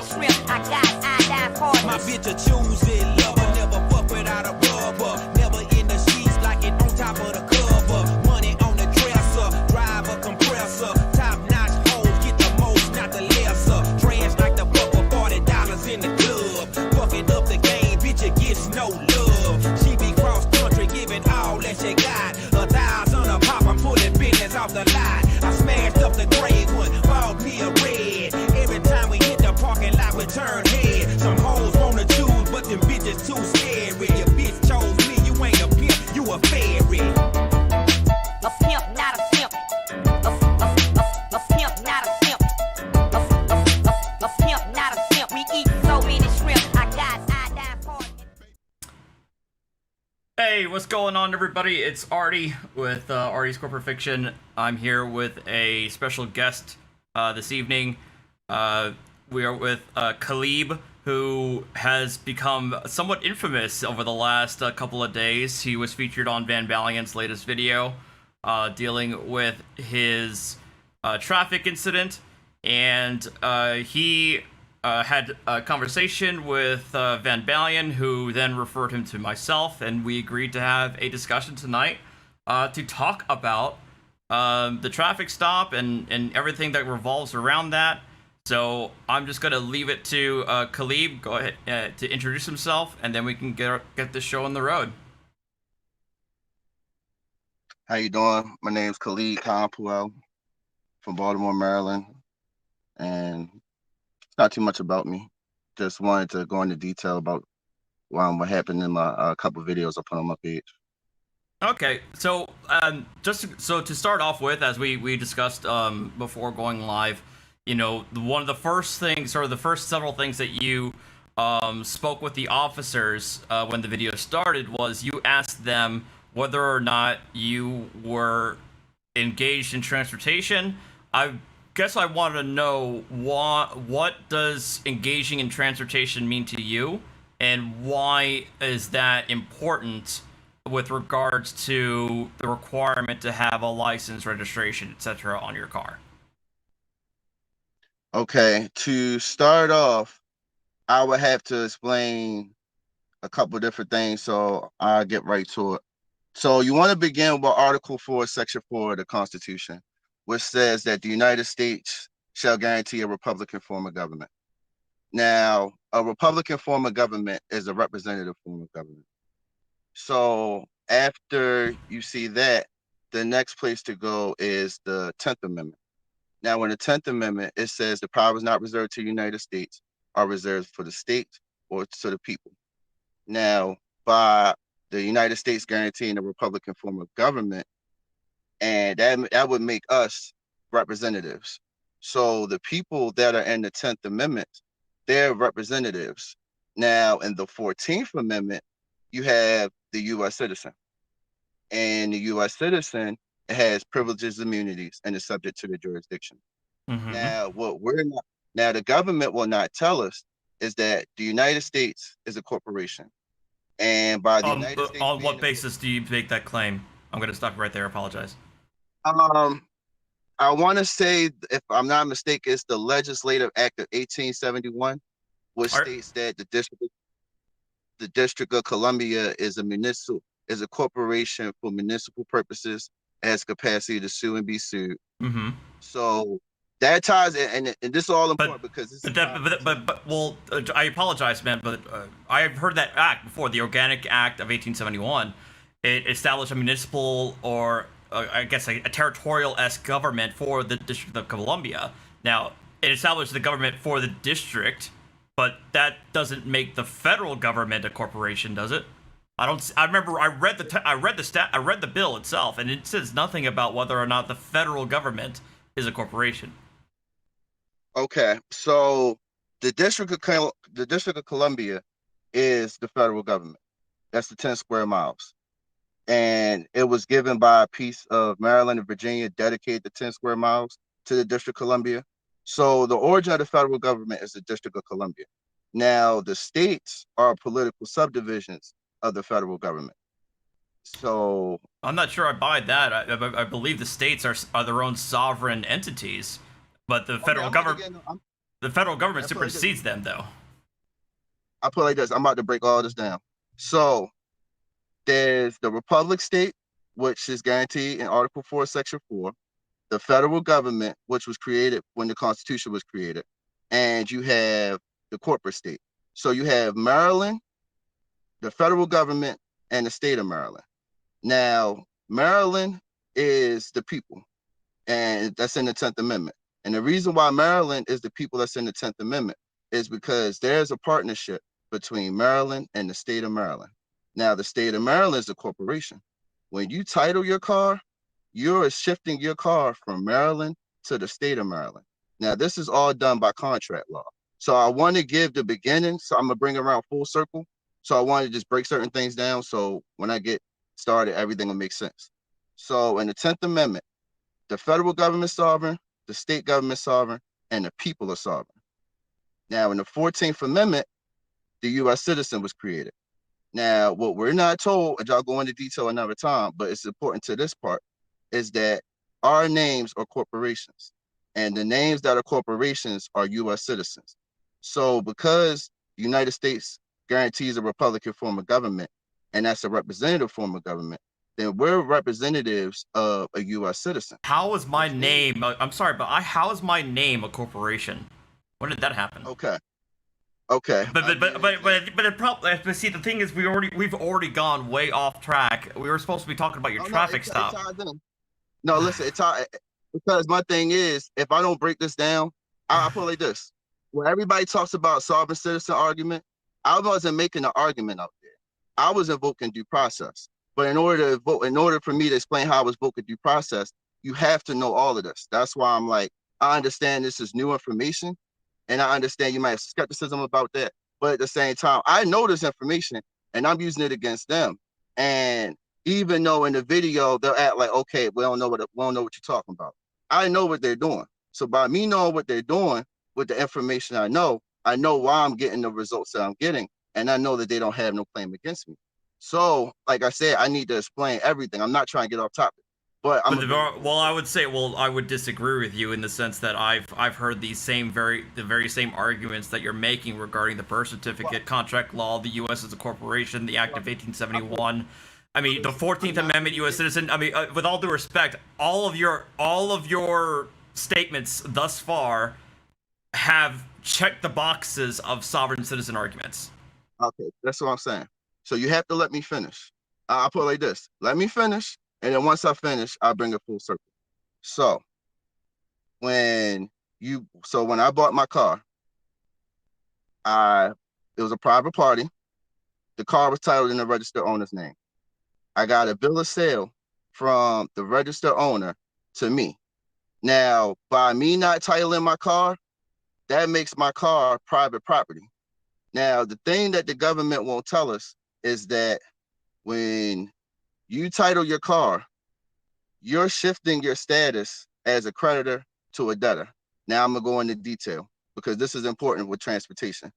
shrimp. I got iodine partners. My bitch a choosy lover, never fuck without a rubber. Never in the sheets like it on top of the cover. Money on the dresser, drive a compressor. Top notch hoes get the most, not the lesser. Trash like the fuck for $40 in the club. Fucking up the game, bitch, it gets no love. She be cross country, giving all that she got. 1,000 a pop, I'm pulling business off the lot. I smashed up the gray one, bought me a red. Every time we hit the parking lot, we turn head. Some hoes wanna choose, but them bitches too scary. Your bitch chose me, you ain't a pimp, you a fairy. A pimp, not a simp. A pimp, not a simp. A pimp, not a simp. We eat so many shrimp. I got iodine partners. Hey, what's going on, everybody? It's Artie with Artie's Corporate Fiction. I'm here with a special guest this evening. We are with Kaleab, who has become somewhat infamous over the last couple of days. He was featured on Van Valiant's latest video, dealing with his traffic incident, and he had a conversation with Van Valiant, who then referred him to myself, and we agreed to have a discussion tonight to talk about the traffic stop and everything that revolves around that. So I'm just gonna leave it to Kaleab. Go ahead to introduce himself, and then we can get the show on the road. How you doing? My name's Kaleab Ka from Baltimore, Maryland, and it's not too much about me. Just wanted to go into detail about what happened in my couple videos I put on my page. Okay, so to start off with, as we discussed before going live, you know, one of the first things, or the first several things that you spoke with the officers when the video started was you asked them whether or not you were engaged in transportation. I guess I want to know what does engaging in transportation mean to you, and why is that important with regards to the requirement to have a license, registration, etc. on your car? Okay, to start off, I would have to explain a couple different things, so I'll get right to it. So you want to begin with Article 4, Section 4 of the Constitution, which says that the United States shall guarantee a Republican form of government. Now, a Republican form of government is a representative form of government. So after you see that, the next place to go is the 10th Amendment. Now, in the 10th Amendment, it says the powers not reserved to the United States are reserved for the states or to the people. Now, by the United States guaranteeing a Republican form of government, and that would make us representatives. So the people that are in the 10th Amendment, they're representatives. Now, in the 14th Amendment, you have the U.S. citizen. And the U.S. citizen has privileges, immunities, and is subject to the jurisdiction. Mm-hmm. Now, the government will not tell us is that the United States is a corporation. And by the United States... On what basis do you make that claim? I'm going to stop right there. Apologize. I want to say, if I'm not mistaken, it's the Legislative Act of 1871, which states that the District of Columbia is a corporation for municipal purposes, has capacity to sue and be sued. Mm-hmm. So that ties in, and this is all important because this well, I apologize, man, but I've heard that act before, the Organic Act of 1871. It established a municipal, or I guess a territorial-esque government for the District of Columbia. Now, it established the government for the district, but that doesn't make the federal government a corporation, does it? I remember I read the bill itself, and it says nothing about whether or not the federal government is a corporation. Okay, so the District of Columbia is the federal government. That's the 10 square miles. And it was given by a piece of Maryland and Virginia, dedicated the 10 square miles to the District of Columbia. So the origin of the federal government is the District of Columbia. Now, the states are political subdivisions of the federal government. So I'm not sure I buy that. I believe the states are their own sovereign entities, but the federal government, The federal government I put it like supersedes them, though. I put it like this. I'm about to break all this down. So there's the Republic state, which is guaranteed in Article 4, Section 4, the federal government, which was created when the Constitution was created, and you have the corporate state. So you have Maryland, the federal government, and the state of Maryland. Now, Maryland is the people, and that's in the 10th Amendment. And the reason why Maryland is the people that's in the 10th Amendment is because there's a partnership between Maryland and the state of Maryland. Now, the state of Maryland is a corporation. When you title your car, you're shifting your car from Maryland to the state of Maryland. Now, this is all done by contract law. So I want to give the beginning, so I'm going to bring it around full circle. So I want to just break certain things down, so when I get started, everything will make sense. So in the 10th Amendment, the federal government is sovereign, the state government is sovereign, and the people are sovereign. Now, in the 14th Amendment, the U.S. citizen was created. Now, what we're not told, and y'all go into detail another time, but it's important to this part, is that our names are corporations, and the names that are corporations are U.S. citizens. So because the United States guarantees a Republican form of government, and that's a representative form of government, then we're representatives of a U.S. citizen. How is my name? I'm sorry, but how is my name a corporation? When did that happen? Okay. But see, the thing is, we've already gone way off track. We were supposed to be talking about your traffic stop. No, listen, because my thing is, if I don't break this down, I'll put it like this. When everybody talks about sovereign citizen argument, I wasn't making an argument out there. I was invoking due process. But in order for me to explain how I was invoking due process, you have to know all of this. That's why I'm like, I understand this is new information, and I understand you might have skepticism about that. But at the same time, I know this information, and I'm using it against them. And even though in the video they'll act like, okay, we don't know what you're talking about. I know what they're doing. So by me knowing what they're doing with the information I know why I'm getting the results that I'm getting, and I know that they don't have no claim against me. So, like I said, I need to explain everything. I'm not trying to get off topic, but I would disagree with you in the sense that I've heard the very same arguments that you're making regarding the birth certificate, contract law, the U.S. as a corporation, the Act of 1871. I mean, the 14th Amendment, U.S. citizen. I mean, with all due respect, all of your statements thus far have checked the boxes of sovereign citizen arguments. Okay, that's what I'm saying. So you have to let me finish. I'll put it like this. Let me finish, and then once I finish, I'll bring it full circle. So when I bought my car, it was a private party. The car was titled in the registered owner's name. I got a bill of sale from the registered owner to me. Now, by me not titling my car, that makes my car private property. Now, the thing that the government won't tell us is that when you title your car, you're shifting your status as a creditor to a debtor. Now I'm gonna go into detail because this is important with transportation.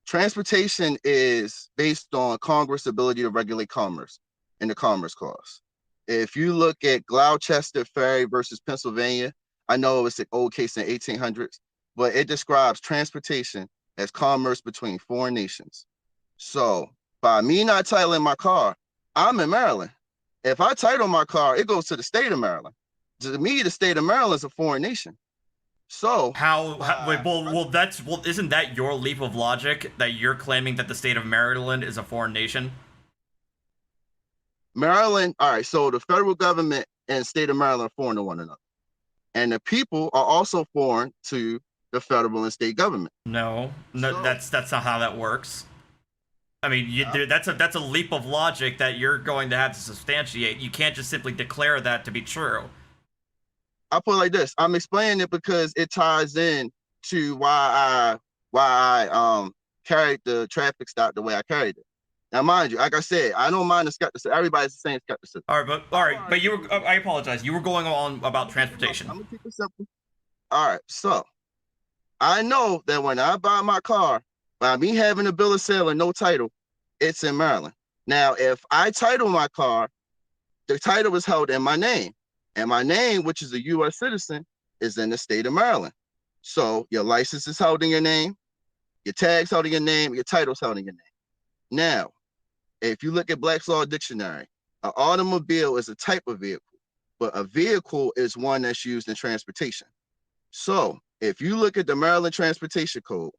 Transportation is based on Congress' ability to regulate commerce in the Commerce Clause. If you look at Gloucester Ferry versus Pennsylvania, I know it's an old case in 1800s, but it describes transportation as commerce between foreign nations. So by me not titling my car, I'm in Maryland. If I title my car, it goes to the state of Maryland. To me, the state of Maryland is a foreign nation. So isn't that your leap of logic that you're claiming that the state of Maryland is a foreign nation? Maryland, all right, so the federal government and state of Maryland are foreign to one another. And the people are also foreign to the federal and state government. No, that's not how that works. I mean, that's a leap of logic that you're going to have to substantiate. You can't just simply declare that to be true. I'll put it like this. I'm explaining it because it ties in to why I carried the traffic stop the way I carried it. Now, mind you, like I said, I don't mind the skepticism. Everybody's the same skepticism. All right, but you were. I apologize. You were going on about transportation. I'm gonna keep it simple. All right, so I know that when I buy my car, by me having a bill of sale and no title, it's in Maryland. Now, if I title my car, the title is held in my name, and my name, which is a U.S. citizen, is in the state of Maryland. So your license is held in your name, your tag's held in your name, your title's held in your name. Now, if you look at Black's Law Dictionary, an automobile is a type of vehicle, but a vehicle is one that's used in transportation. So if you look at the Maryland Transportation Code,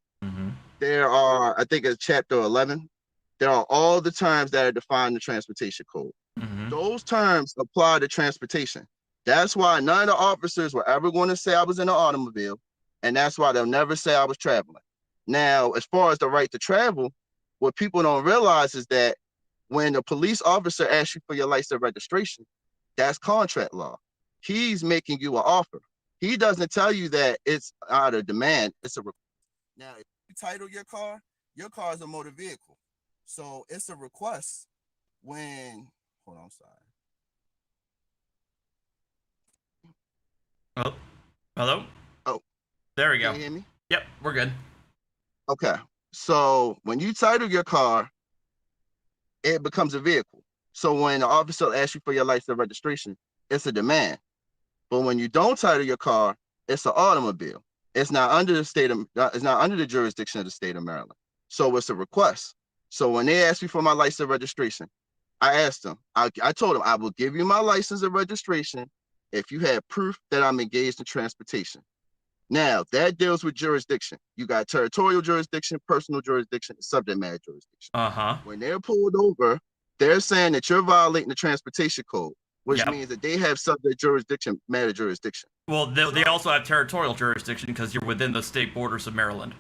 there are, I think it's chapter 11, there are all the terms that are defined in the transportation code. Those terms apply to transportation. That's why none of the officers were ever going to say I was in an automobile, and that's why they'll never say I was traveling. Now, as far as the right to travel, what people don't realize is that when a police officer asks you for your license registration, that's contract law. He's making you an offer. He doesn't tell you that it's out of demand. It's a now, if you title your car is a motor vehicle. So it's a request when, hold on, I'm sorry. Oh, hello? Oh, there we go. Can you hear me? Yep, we're good. Okay. So when you title your car, it becomes a vehicle. So when the officer asks you for your license registration, it's a demand. But when you don't title your car, it's an automobile. It's not under the it's not under the jurisdiction of the state of Maryland. So it's a request. So when they ask me for my license registration, I asked them, I told them I will give you my license and registration if you have proof that I'm engaged in transportation. Now that deals with jurisdiction. You got territorial jurisdiction, personal jurisdiction, and subject matter jurisdiction. When they're pulled over, they're saying that you're violating the transportation code, which means that they have subject jurisdiction, matter jurisdiction. Well, they also have territorial jurisdiction because you're within the state borders of Maryland.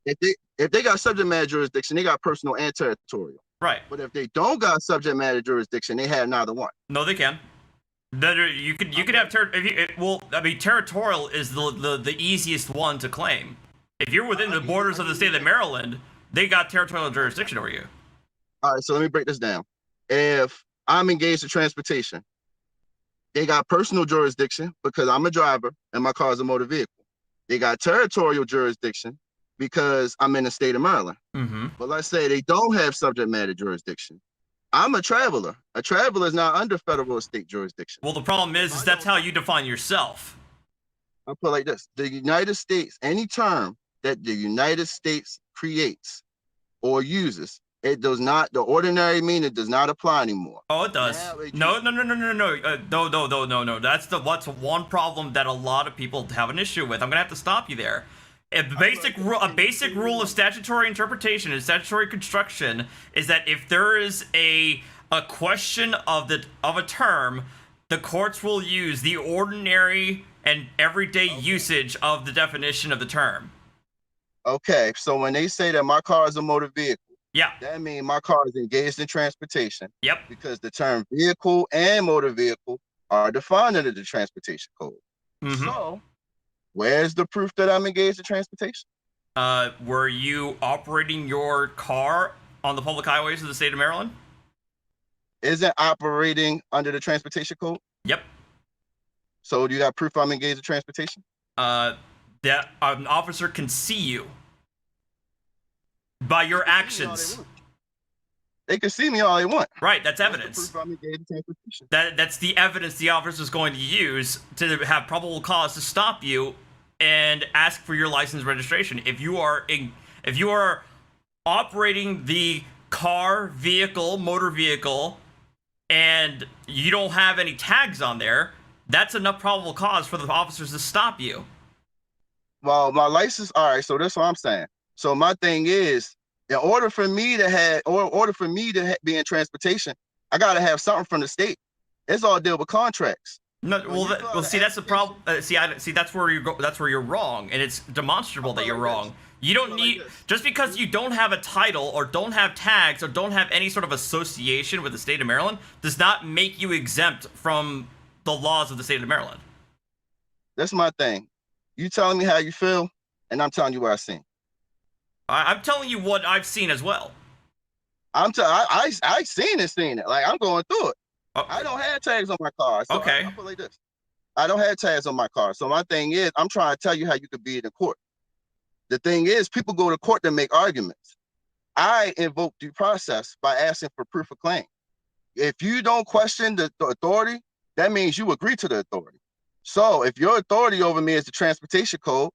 If they got subject matter jurisdiction, they got personal and territorial. Right. But if they don't got subject matter jurisdiction, they have neither one. No, they can. You could have territorial is the easiest one to claim. If you're within the borders of the state of Maryland, they got territorial jurisdiction over you. All right, so let me break this down. If I'm engaged in transportation, they got personal jurisdiction because I'm a driver and my car is a motor vehicle. They got territorial jurisdiction because I'm in the state of Maryland. But let's say they don't have subject matter jurisdiction. I'm a traveler. A traveler is not under federal or state jurisdiction. Well, the problem is that's how you define yourself. I'll put it like this. The United States, any term that the United States creates or uses, it does not, the ordinary meaning does not apply anymore. Oh, it does. No. That's one problem that a lot of people have an issue with. I'm gonna have to stop you there. A basic rule of statutory interpretation and statutory construction is that if there is a question of a term, the courts will use the ordinary and everyday usage of the definition of the term. Okay, so when they say that my car is a motor vehicle, that means my car is engaged in transportation. Because the term vehicle and motor vehicle are defined under the transportation code. So where's the proof that I'm engaged in transportation? Were you operating your car on the public highways of the state of Maryland? Isn't operating under the transportation code? Yep. So do you got proof I'm engaged in transportation? That an officer can see you by your actions. They can see me all they want. Right, that's evidence. That's the proof I'm engaged in transportation. That's the evidence the officer is going to use to have probable cause to stop you and ask for your license registration. If you are operating the car, vehicle, motor vehicle, and you don't have any tags on there, that's enough probable cause for the officers to stop you. Well, my license, all right, so that's what I'm saying. So my thing is, in order for me to be in transportation, I got to have something from the state. It's all deal with contracts. No, see, that's the problem. That's where you go. That's where you're wrong, and it's demonstrable that you're wrong. You don't need, just because you don't have a title or don't have tags or don't have any sort of association with the state of Maryland does not make you exempt from the laws of the state of Maryland. That's my thing. You telling me how you feel, and I'm telling you what I've seen. I'm telling you what I've seen as well. I seen it. Like, I'm going through it. I don't have tags on my car. So okay. I put it like this. I don't have tags on my car. So my thing is, I'm trying to tell you how you could be in the court. The thing is, people go to court to make arguments. I invoke due process by asking for proof of claim. If you don't question the authority, that means you agree to the authority. So if your authority over me is the transportation code,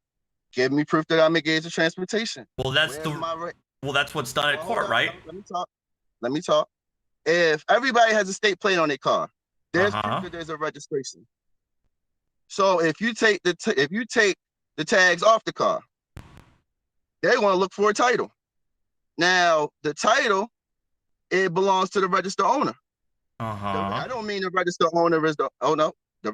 Give me proof that I'm engaged in transportation. Well, that's that's what's done at court, right? Let me talk. Let me talk. If everybody has a state plate on their car, there's proof that there's a registration. So if you take the tags off the car, they want to look for a title. Now the title, it belongs to the registered owner. I don't mean the registered owner is the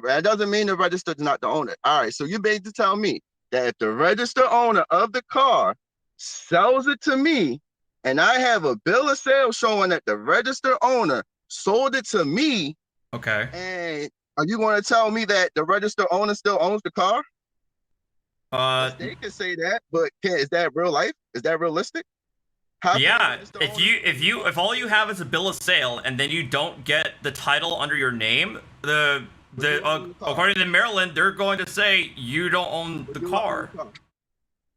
that doesn't mean the registered is not the owner. All right, so you basically tell me that if the registered owner of the car sells it to me, and I have a bill of sale showing that the registered owner sold it to me, okay, and are you going to tell me that the registered owner still owns the car? They can say that, but is that real life? Is that realistic? Yeah, if all you have is a bill of sale and then you don't get the title under your name, according to Maryland, they're going to say you don't own the car.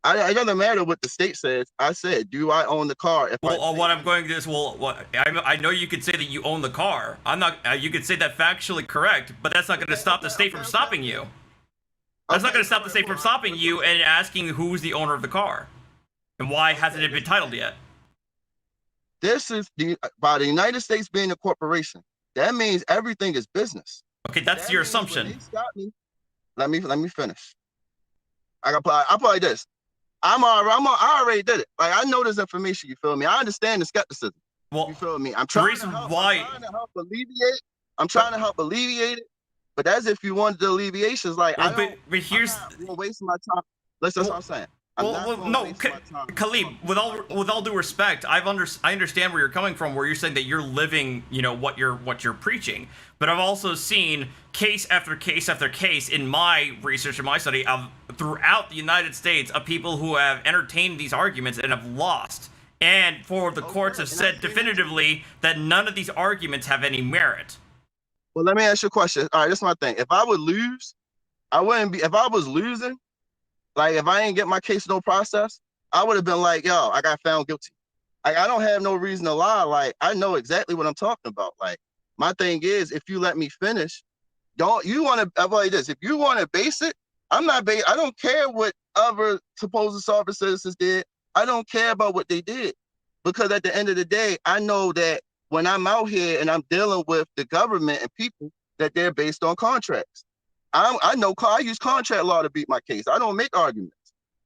It doesn't matter what the state says. I said, do I own the car? What I'm going to is, I know you could say that you own the car. I'm not. You could say that factually correct, but that's not going to stop the state from stopping you. That's not going to stop the state from stopping you and asking who's the owner of the car and why hasn't it been titled yet. This is by the United States being a corporation. That means everything is business. Okay, that's your assumption. Let me finish. I'll play this. I already did it. Like, I know this information. You feel me? I understand the skepticism. Well, you feel me? I'm trying to help alleviate it. But that's if you wanted the alleviations. Like, but here's wasting my time. That's what I'm saying. Kaleab, with all due respect, I understand where you're coming from, where you're saying that you're living, what you're preaching. But I've also seen case after case after case in my research and my study of throughout the United States of people who have entertained these arguments and have lost. And for the courts have said definitively that none of these arguments have any merit. Well, let me ask you a question. All right, this is my thing. If I would lose, I wouldn't be. If I was losing, like if I didn't get my case no process, I would have been like, yo, I got found guilty. Like, I don't have no reason to lie. Like, I know exactly what I'm talking about. Like, my thing is, if you let me finish, if you want to base it, I don't care what other supposed sovereign citizens did. I don't care about what they did. Because at the end of the day, I know that when I'm out here and I'm dealing with the government and people, that they're based on contracts. I use contract law to beat my case. I don't make arguments.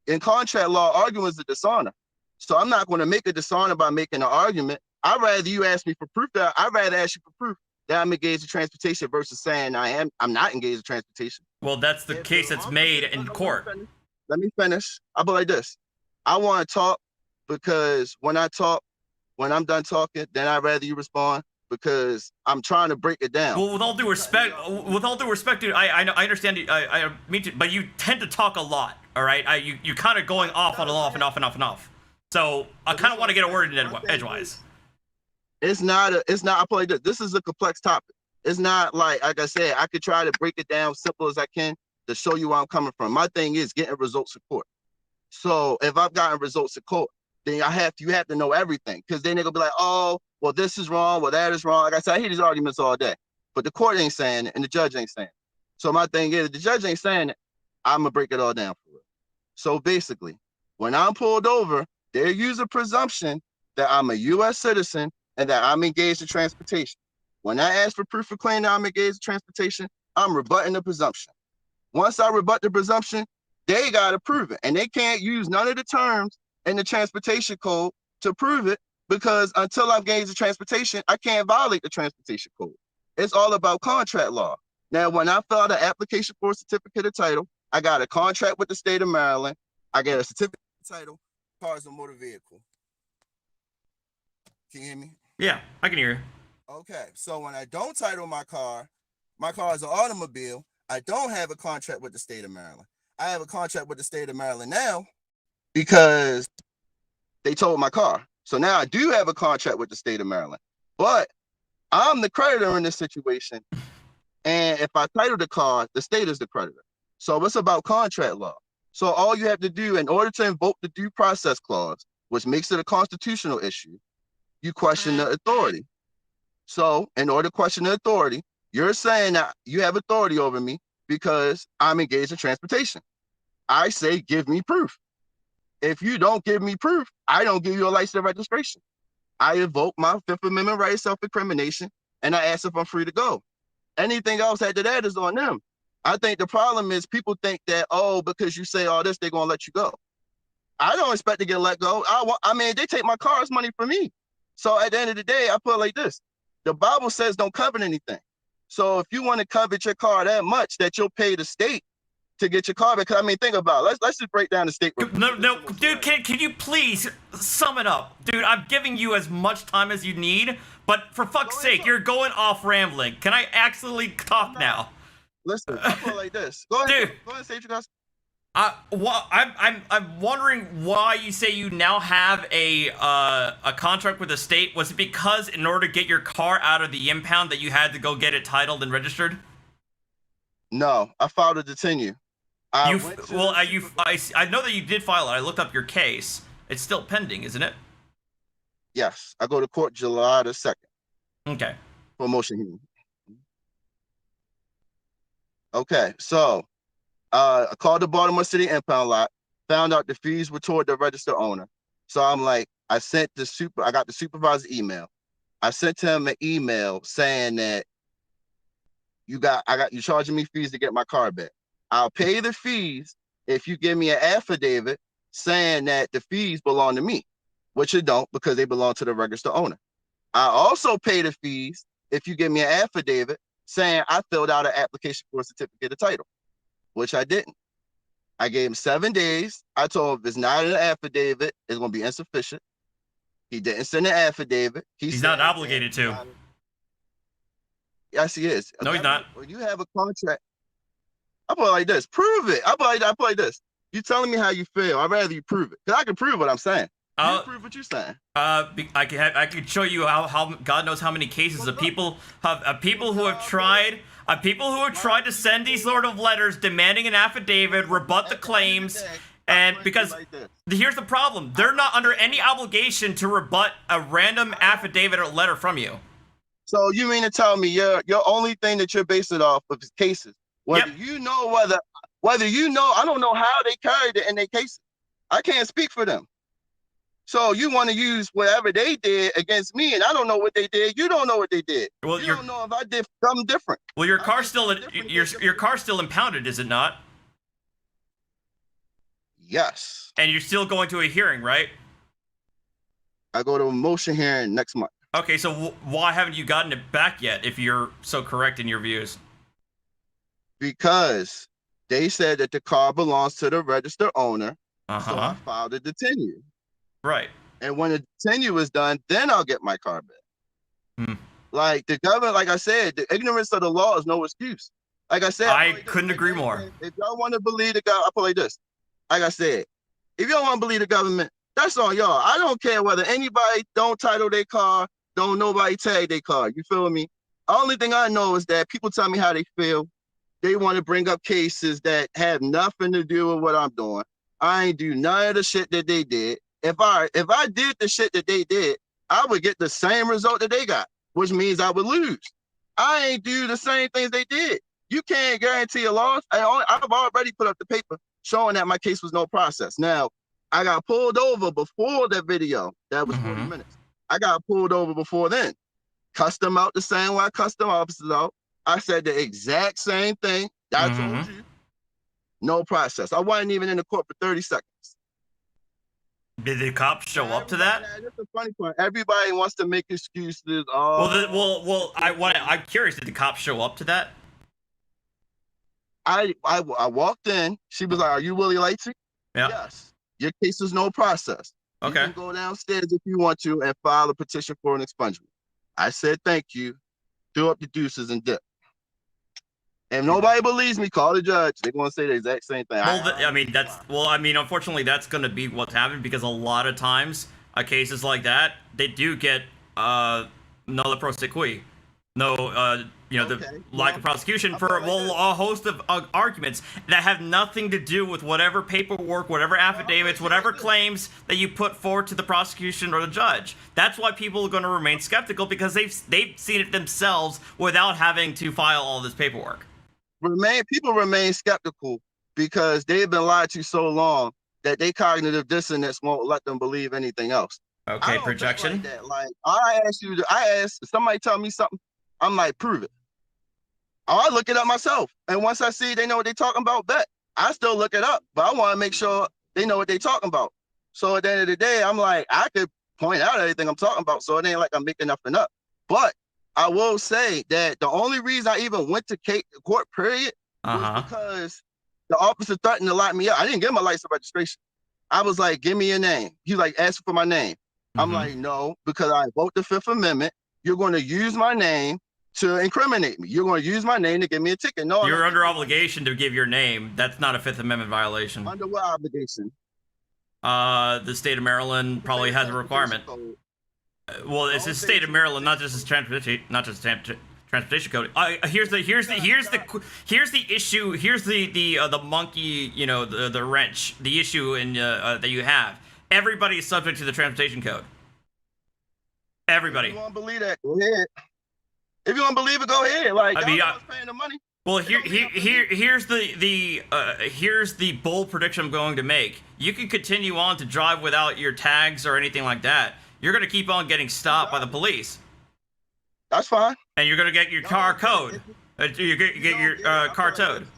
In contract law, arguments are dishonor. So I'm not going to make a dishonor by making an argument. I'd rather you ask me for proof I'd rather ask you for proof that I'm engaged in transportation versus saying I'm not engaged in transportation. Well, that's the case that's made in court. Let me finish. I'll be like this. I want to talk because when I'm done talking, then I'd rather you respond because I'm trying to break it down. Well, with all due respect, dude, I understand. I mean, but you tend to talk a lot. All right, you kind of going off on and off and off and off and off. So I kind of want to get a word in edgewise. It's not. I play this. This is a complex topic. It's not like I said. I could try to break it down simple as I can to show you where I'm coming from. My thing is getting results in court. So if I've gotten results in court, then you have to know everything, because then they're gonna be like, oh, well, this is wrong, well, that is wrong. Like I said, I hear these arguments all day, but the court ain't saying it and the judge ain't saying it. So my thing is, the judge ain't saying it, I'm gonna break it all down for it. So basically, when I'm pulled over, they use a presumption that I'm a U.S. citizen and that I'm engaged in transportation. When I ask for proof of claim that I'm engaged in transportation, I'm rebutting the presumption. Once I rebut the presumption, they gotta prove it, and they can't use none of the terms in the transportation code to prove it, because until I've engaged in transportation, I can't violate the transportation code. It's all about contract law. Now, when I filed an application for a certificate of title, I got a contract with the state of Maryland. I get a certificate of title, cars and motor vehicle. Can you hear me? Yeah, I can hear you. Okay, so when I don't title my car is an automobile, I don't have a contract with the state of Maryland. I have a contract with the state of Maryland now because they told my car. So now I do have a contract with the state of Maryland, but I'm the creditor in this situation. And if I title the car, the state is the creditor. So it's about contract law. So all you have to do in order to invoke the due process clause, which makes it a constitutional issue, you question the authority. So in order to question the authority, you're saying that you have authority over me because I'm engaged in transportation. I say, give me proof. If you don't give me proof, I don't give you a license registration. I invoke my Fifth Amendment right of self-incrimination, and I ask if I'm free to go. Anything else after that is on them. I think the problem is people think that, oh, because you say all this, they're going to let you go. I don't expect to get let go. I mean, they take my car's money from me. So at the end of the day, I put it like this. The Bible says don't covet anything. So if you want to covet your car that much that you'll pay the state to get your car back, I mean, think about it. Let's just break down the state. No, dude, can you please sum it up? Dude, I'm giving you as much time as you need, but for fuck's sake, you're going off rambling. Can I actually talk now? Listen, I put it like this. Go ahead, Dude. go ahead and say what you guys. I'm wondering why you say you now have a contract with the state. Was it because in order to get your car out of the impound that you had to go get it titled and registered? No, I filed a detenue. I know that you did file it. I looked up your case. It's still pending, isn't it? Yes, I go to court July the 2nd. Okay. For motion hearing. Okay, so I called the Baltimore City impound lot, found out the fees were toward the registered owner. So I'm like, I got the supervisor's email. I sent him an email saying that you charging me fees to get my car back. I'll pay the fees if you give me an affidavit saying that the fees belong to me, which it don't because they belong to the registered owner. I also pay the fees if you give me an affidavit saying I filled out an application for a certificate of title, which I didn't. I gave him 7 days. I told him if it's not an affidavit, it's going to be insufficient. He didn't send an affidavit. He's not obligated to. Yes, he is. No, he's not. When you have a contract, I put it like this. Prove it. I put it like this. You telling me how you feel. I'd rather you prove it. Because I can prove what I'm saying. You prove what you're saying. I could show you how God knows how many cases of people who have tried to send these sort of letters demanding an affidavit, rebut the claims, and because here's the problem, they're not under any obligation to rebut a random affidavit or letter from you. So you mean to tell me your only thing that you're basing it off of is cases? Whether you know whether you know, I don't know how they carried it in their cases. I can't speak for them. So you want to use whatever they did against me, and I don't know what they did. You don't know what they did. Well, you don't know if I did something different. Well, your car's still impounded, is it not? Yes. And you're still going to a hearing, right? I go to a motion hearing next month. Okay, so why haven't you gotten it back yet? If you're so correct in your views. Because they said that the car belongs to the registered owner, so I filed a detenue. Right. And when the tenure is done, then I'll get my car back. Like the government, like I said, the ignorance of the law is no excuse. Like I said, I couldn't agree more. If y'all want to believe the government, I put it like this. Like I said, if y'all want to believe the government, that's on y'all. I don't care whether anybody don't title their car, don't nobody tag their car. You feel me? The only thing I know is that people tell me how they feel. They want to bring up cases that have nothing to do with what I'm doing. I ain't do none of the shit that they did. If I did the shit that they did, I would get the same result that they got, which means I would lose. I ain't do the same things they did. You can't guarantee a loss. I've already put up the paper showing that my case was no process. Now, I got pulled over before that video. That was 40 minutes. I got pulled over before then. Custom out the same way I custom officers out. I said the exact same thing that I told you. No process. I wasn't even in the court for 30 seconds. Did the cops show up to that? That's the funny part. Everybody wants to make excuses. I'm curious. Did the cops show up to that? I walked in. She was like, "Are you Willie Lightsey?" Yeah. Yes. Your case is no process. Okay. You can go downstairs if you want to and file a petition for an expungement. I said, "Thank you." Threw up the deuces and dip. If nobody believes me, call the judge. They're going to say the exact same thing. Unfortunately, that's going to be what's happened because a lot of times, cases like that, they do get nulla pro sequi. The lack of prosecution for a host of arguments that have nothing to do with whatever paperwork, whatever affidavits, whatever claims that you put forward to the prosecution or the judge. That's why people are going to remain skeptical because they've seen it themselves without having to file all this paperwork. People remain skeptical because they've been lied to so long that they cognitive dissonance won't let them believe anything else. I Okay, don't think projection. like that. Like I ask somebody tell me something, I'm like, prove it. I look it up myself, and once I see they know what they talking about, bet I still look it up, but I want to make sure they know what they talking about. So at the end of the day, I'm like, I could point out everything I'm talking about, so it ain't like I'm making nothing up. But I will say that the only reason I even went to court, period, was because the officer threatened to lock me up. I didn't give him a license registration. I was like, give me your name. He like asked for my name. I'm like, no, because I invoked the Fifth Amendment. You're going to use my name to incriminate me. You're going to use my name to give me a ticket. No, you're under obligation to give your name. That's not a Fifth Amendment violation. Under what obligation? The state of Maryland probably has a requirement. Well, it's the state of Maryland, not just transportation code. Here's the issue. Here's the monkey, you know, the wrench. The issue in that you have. Everybody is subject to the transportation code. Everybody. If you want to believe that, go ahead. If you want to believe it, go ahead. Like, I mean, paying the money. Well, here's the bold prediction I'm going to make. You can continue on to drive without your tags or anything like that. You're going to keep on getting stopped by the police. That's fine. And you're going to get your car code. You get your car towed.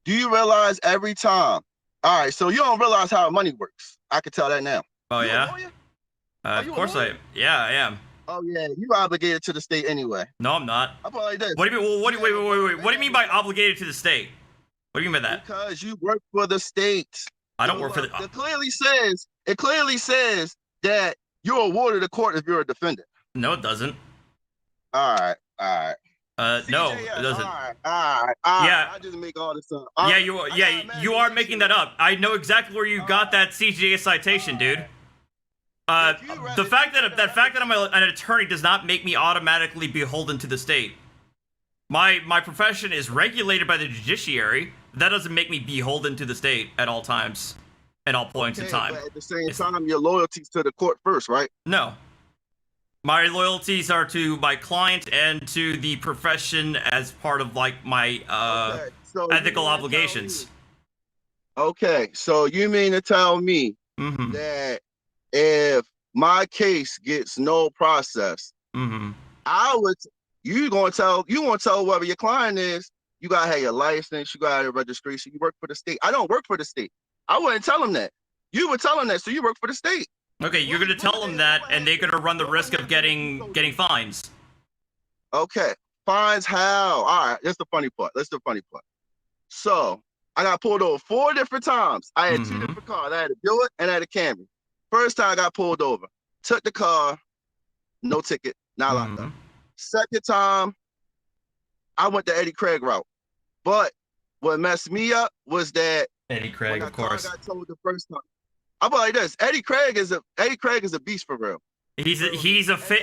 Do you realize every time? All right, so you don't realize how money works. I can tell that now. Oh, yeah? Of course I am. Yeah, I am. Oh, yeah, you obligated to the state anyway. No, I'm not. I put it like this. What do you mean? Well, wait. What do you mean by obligated to the state? What do you mean by that? Because you work for the state. I don't work for the... It clearly says that you're awarded a court if you're a defendant. No, it doesn't. All right. No, it doesn't. All right. Yeah. I just make all this up. Yeah, you are making that up. I know exactly where you got that CJA citation, dude. The fact that I'm an attorney does not make me automatically beholden to the state. My profession is regulated by the judiciary. That doesn't make me beholden to the state at all times, at all points in time. But at the same time, your loyalties to the court first, right? No. My loyalties are to my client and to the profession as part of like my ethical obligations. Okay, so you mean to tell me that if my case gets no process, you gonna tell whoever your client is, you gotta have your license, you gotta have your registration, you work for the state. I don't work for the state. I wouldn't tell them that. You would tell them that, so you work for the state. Okay, you're gonna tell them that, and they're gonna run the risk of getting fines. Okay, fines how? All right, that's the funny part. So I got pulled over 4 different times. I had 2 different cars. I had a Buick and I had a Camry. First time I got pulled over, took the car, no ticket, not locked up. Second time, I went the Eddie Craig route. But what messed me up was that Eddie Craig, of course. I got told the first time. I'm like this. Eddie Craig is a beast for real. He's also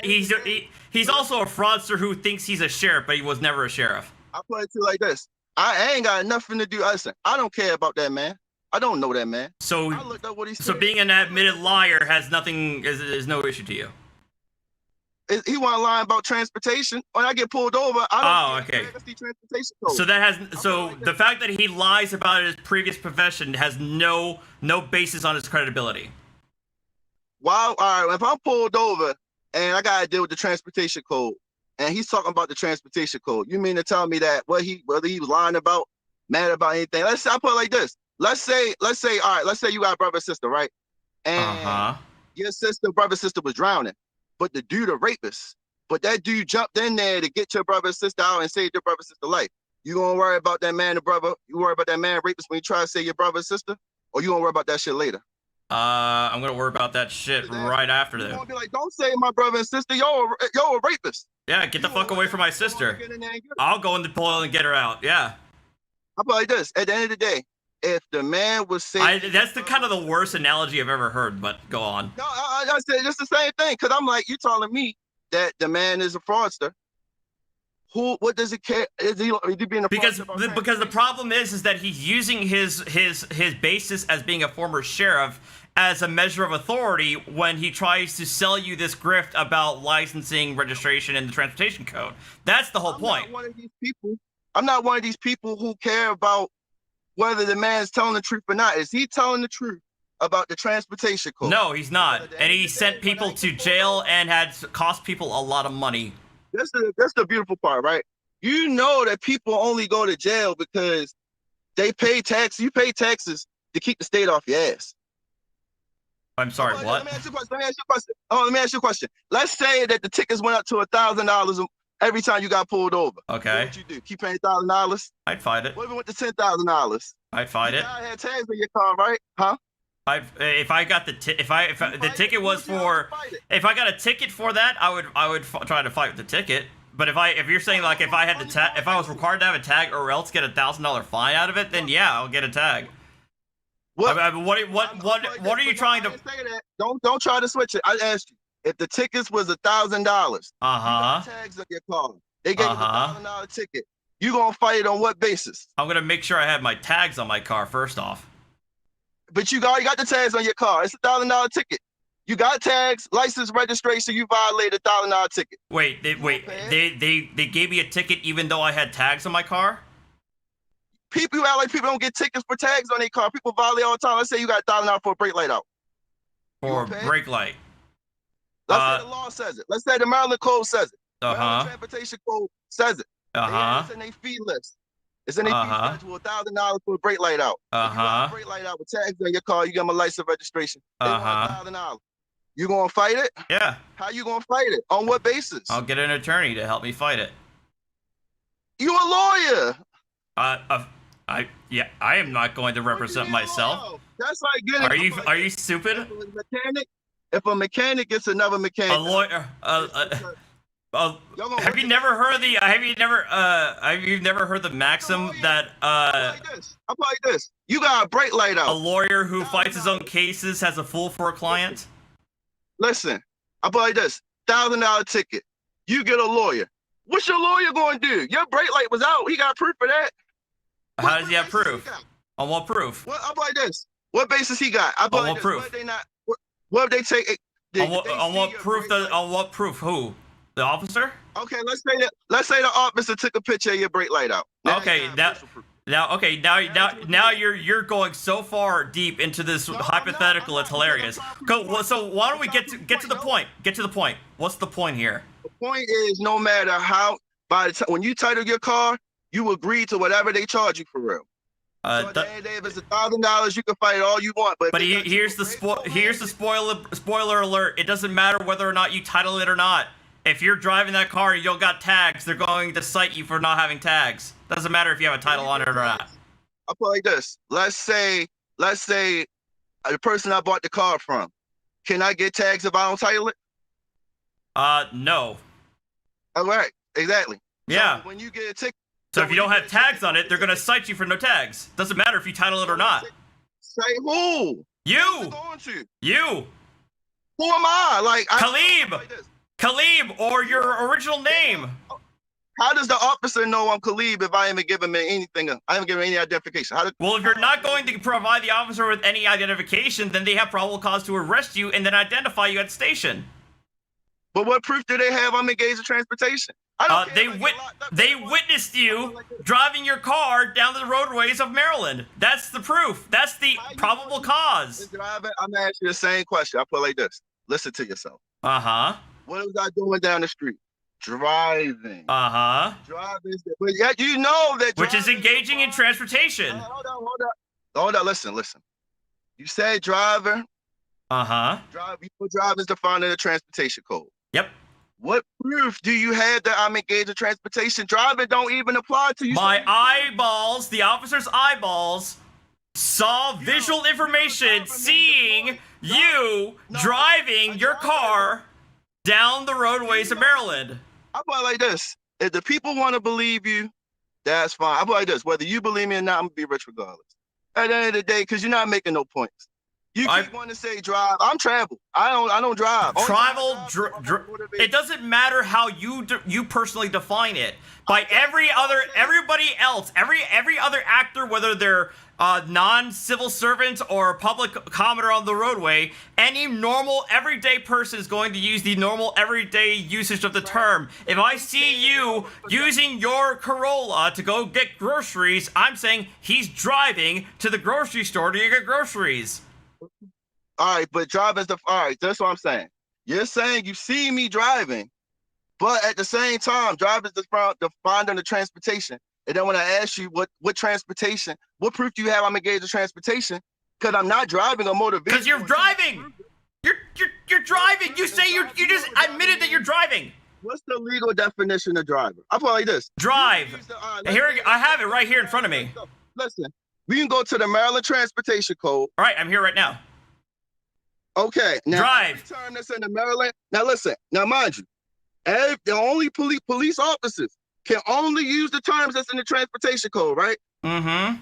a fraudster who thinks he's a sheriff, but he was never a sheriff. I put it to you like this. I ain't got nothing to do. Listen, I don't care about that man. I don't know that man. So I looked up what he said. So being an admitted liar has nothing is no issue to you. He wasn't lying about transportation. When I get pulled over, I don't okay. Transportation code. So the fact that he lies about his previous profession has no basis on his credibility. Wow. All right. If I'm pulled over and I gotta deal with the transportation code, and he's talking about the transportation code, you mean to tell me that whether he was lying about, mad about anything? Let's say I put it like this. Let's say, all right, let's say you got a brother and sister, right? And your brother and sister was drowning, but the dude a rapist. But that dude jumped in there to get your brother and sister out and save your brother and sister life. You gonna worry about that man and brother? You worry about that man rapist when you try to save your brother and sister? Or you gonna worry about that shit later? I'm gonna worry about that shit right after that. You gonna be like, don't save my brother and sister, you're a rapist. Yeah, get the fuck away from my sister. I'll go in the pool and get her out, yeah. How about like this? At the end of the day, if the man was saved, that's the kind of the worst analogy I've ever heard, but go on. No, I said just the same thing, because I'm like, you telling me that the man is a fraudster. What does it care? Is he being a fraudster? Because the problem is that he's using his basis as being a former sheriff as a measure of authority when he tries to sell you this grift about licensing, registration, and the transportation code. That's the whole point. I'm not one of these people who care about whether the man's telling the truth or not. Is he telling the truth about the transportation code? No, he's not. Because at the And end he of the sent day, when people I to get pulled jail over, and had cost people a lot of money. that's the beautiful part, right? You know that people only go to jail because they pay tax. You pay taxes to keep the state off your ass. I'm sorry, Let what? me ask you a question. Let me ask you a question. Let's say that the tickets went up to $1,000 every time you got pulled over. Okay. What would you do? Keep paying $1,000? I'd fight it. What if it went to $10,000? I'd fight You it. gotta have tags on your car, right? Huh? If I got the the ticket was for, if I got a ticket for that, I would try to fight with the ticket. But if you're saying like if I had the if I was required to have a tag or else get a $1,000 fine out of it, then yeah, I'll get a tag. What are you trying to? Don't try to switch it. I asked you if the tickets was $1,000. Tags on your car. They gave you a $1,000 ticket. You gonna fight it on what basis? I'm gonna make sure I have my tags on my car first off. But you already got the tags on your car. It's a $1,000 ticket. You got tags, license, registration. You violated a $1,000 ticket. Wait, they gave me a ticket even though I had tags on my car. People act like people don't get tickets for tags on their car. People violate all the time. Let's say you got $1,000 for a brake light out. For brake light. Let's say the law says it. Let's say the Maryland code says it. Maryland Transportation Code says it. It's in their fee list. It's in their fee schedule. $1,000 for a brake light out. If you got a brake light out with tags on your car, you get them a license registration. They want $1,000. You gonna fight it? Yeah. How you gonna fight it? On what basis? I'll get an attorney to help me fight it. You a lawyer? I am not going to represent myself. That's like getting. Are you stupid? If a mechanic gets another mechanic. A lawyer. Have you never heard the maxim that I'm like this. You got a brake light out. A lawyer who fights his own cases has a fool for a client? Listen, I'm like this. $1,000 ticket. You get a lawyer. What's your lawyer going to do? Your brake light was out. He got proof for that. How does he have proof? On what proof? What, I'm like this. What basis he got? On what proof? What if they take it? On what proof? On what proof? Who? The officer? Okay, let's say the officer took a picture of your brake light out. Now you're going so far deep into this hypothetical. It's hilarious. So why don't we get to the point? Get to the point. What's the point here? The point is, no matter how, by the time when you title your car, you agree to whatever they charge you for real. So at the end of the day, if it's $1,000, you can fight all you want. But here's the spoiler alert. It doesn't matter whether or not you title it or not. If you're driving that car and you don't got tags, they're going to cite you for not having tags. Doesn't matter if you have a title on it or not. I'll put it like this. Let's say the person I bought the car from, can I get tags if I don't title it? No. All right, exactly. Yeah. So when you get a ticket. So if you don't have tags on it, they're going to cite you for no tags. Doesn't matter if you title it or not. Say who? You. Going to? You. Who am I? Like Kaleab. Kaleab, or your original name. How does the officer know I'm Kaleab if I haven't given him anything? I haven't given him any identification. Well, if you're not going to provide the officer with any identification, then they have probable cause to arrest you and then identify you at the station. But what proof do they have I'm engaged in transportation? They witnessed you driving your car down the roadways of Maryland. That's the proof. That's the probable cause. I'm asking you the same question. I put it like this. Listen to yourself. What was I doing down the street? Driving. Driving. But yet you know that. Which is engaging in transportation. Hold on. Listen. You said driver. Drive is defined in the transportation code. Yep. What proof do you have that I'm engaged in transportation? Driving don't even apply to you. My eyeballs, the officer's eyeballs, saw visual information seeing you driving your car down the roadways of Maryland. I put it like this. If the people want to believe you, that's fine. I put it like this. Whether you believe me or not, I'm going to be rich regardless. At the end of the day, because you're not making no points. You keep wanting to say drive. I'm travel. I don't drive. It doesn't matter how you personally define it. By everybody else, every other actor, whether they're non-civil servant or public commoner on the roadway, any normal everyday person is going to use the normal everyday usage of the term. If I see you using your Corolla to go get groceries, I'm saying he's driving to the grocery store to get groceries. All right, but drive is the all right. That's what I'm saying. You're saying you see me driving, but at the same time, drive is defined under transportation. And then when I ask you what transportation, what proof do you have I'm engaged in transportation? Because I'm not driving a motor vehicle. Because you're driving. You're driving. You say you just admitted that you're driving. What's the legal definition of driver? I'll put it like this. Drive. Here I have it right here in front of me. Listen, we can go to the Maryland Transportation Code. All right, I'm here right now. Okay. Now, drive. Every term that's in the Maryland. Now listen. Now mind you, the only police officers can only use the terms that's in the transportation code, right? Mm-hmm.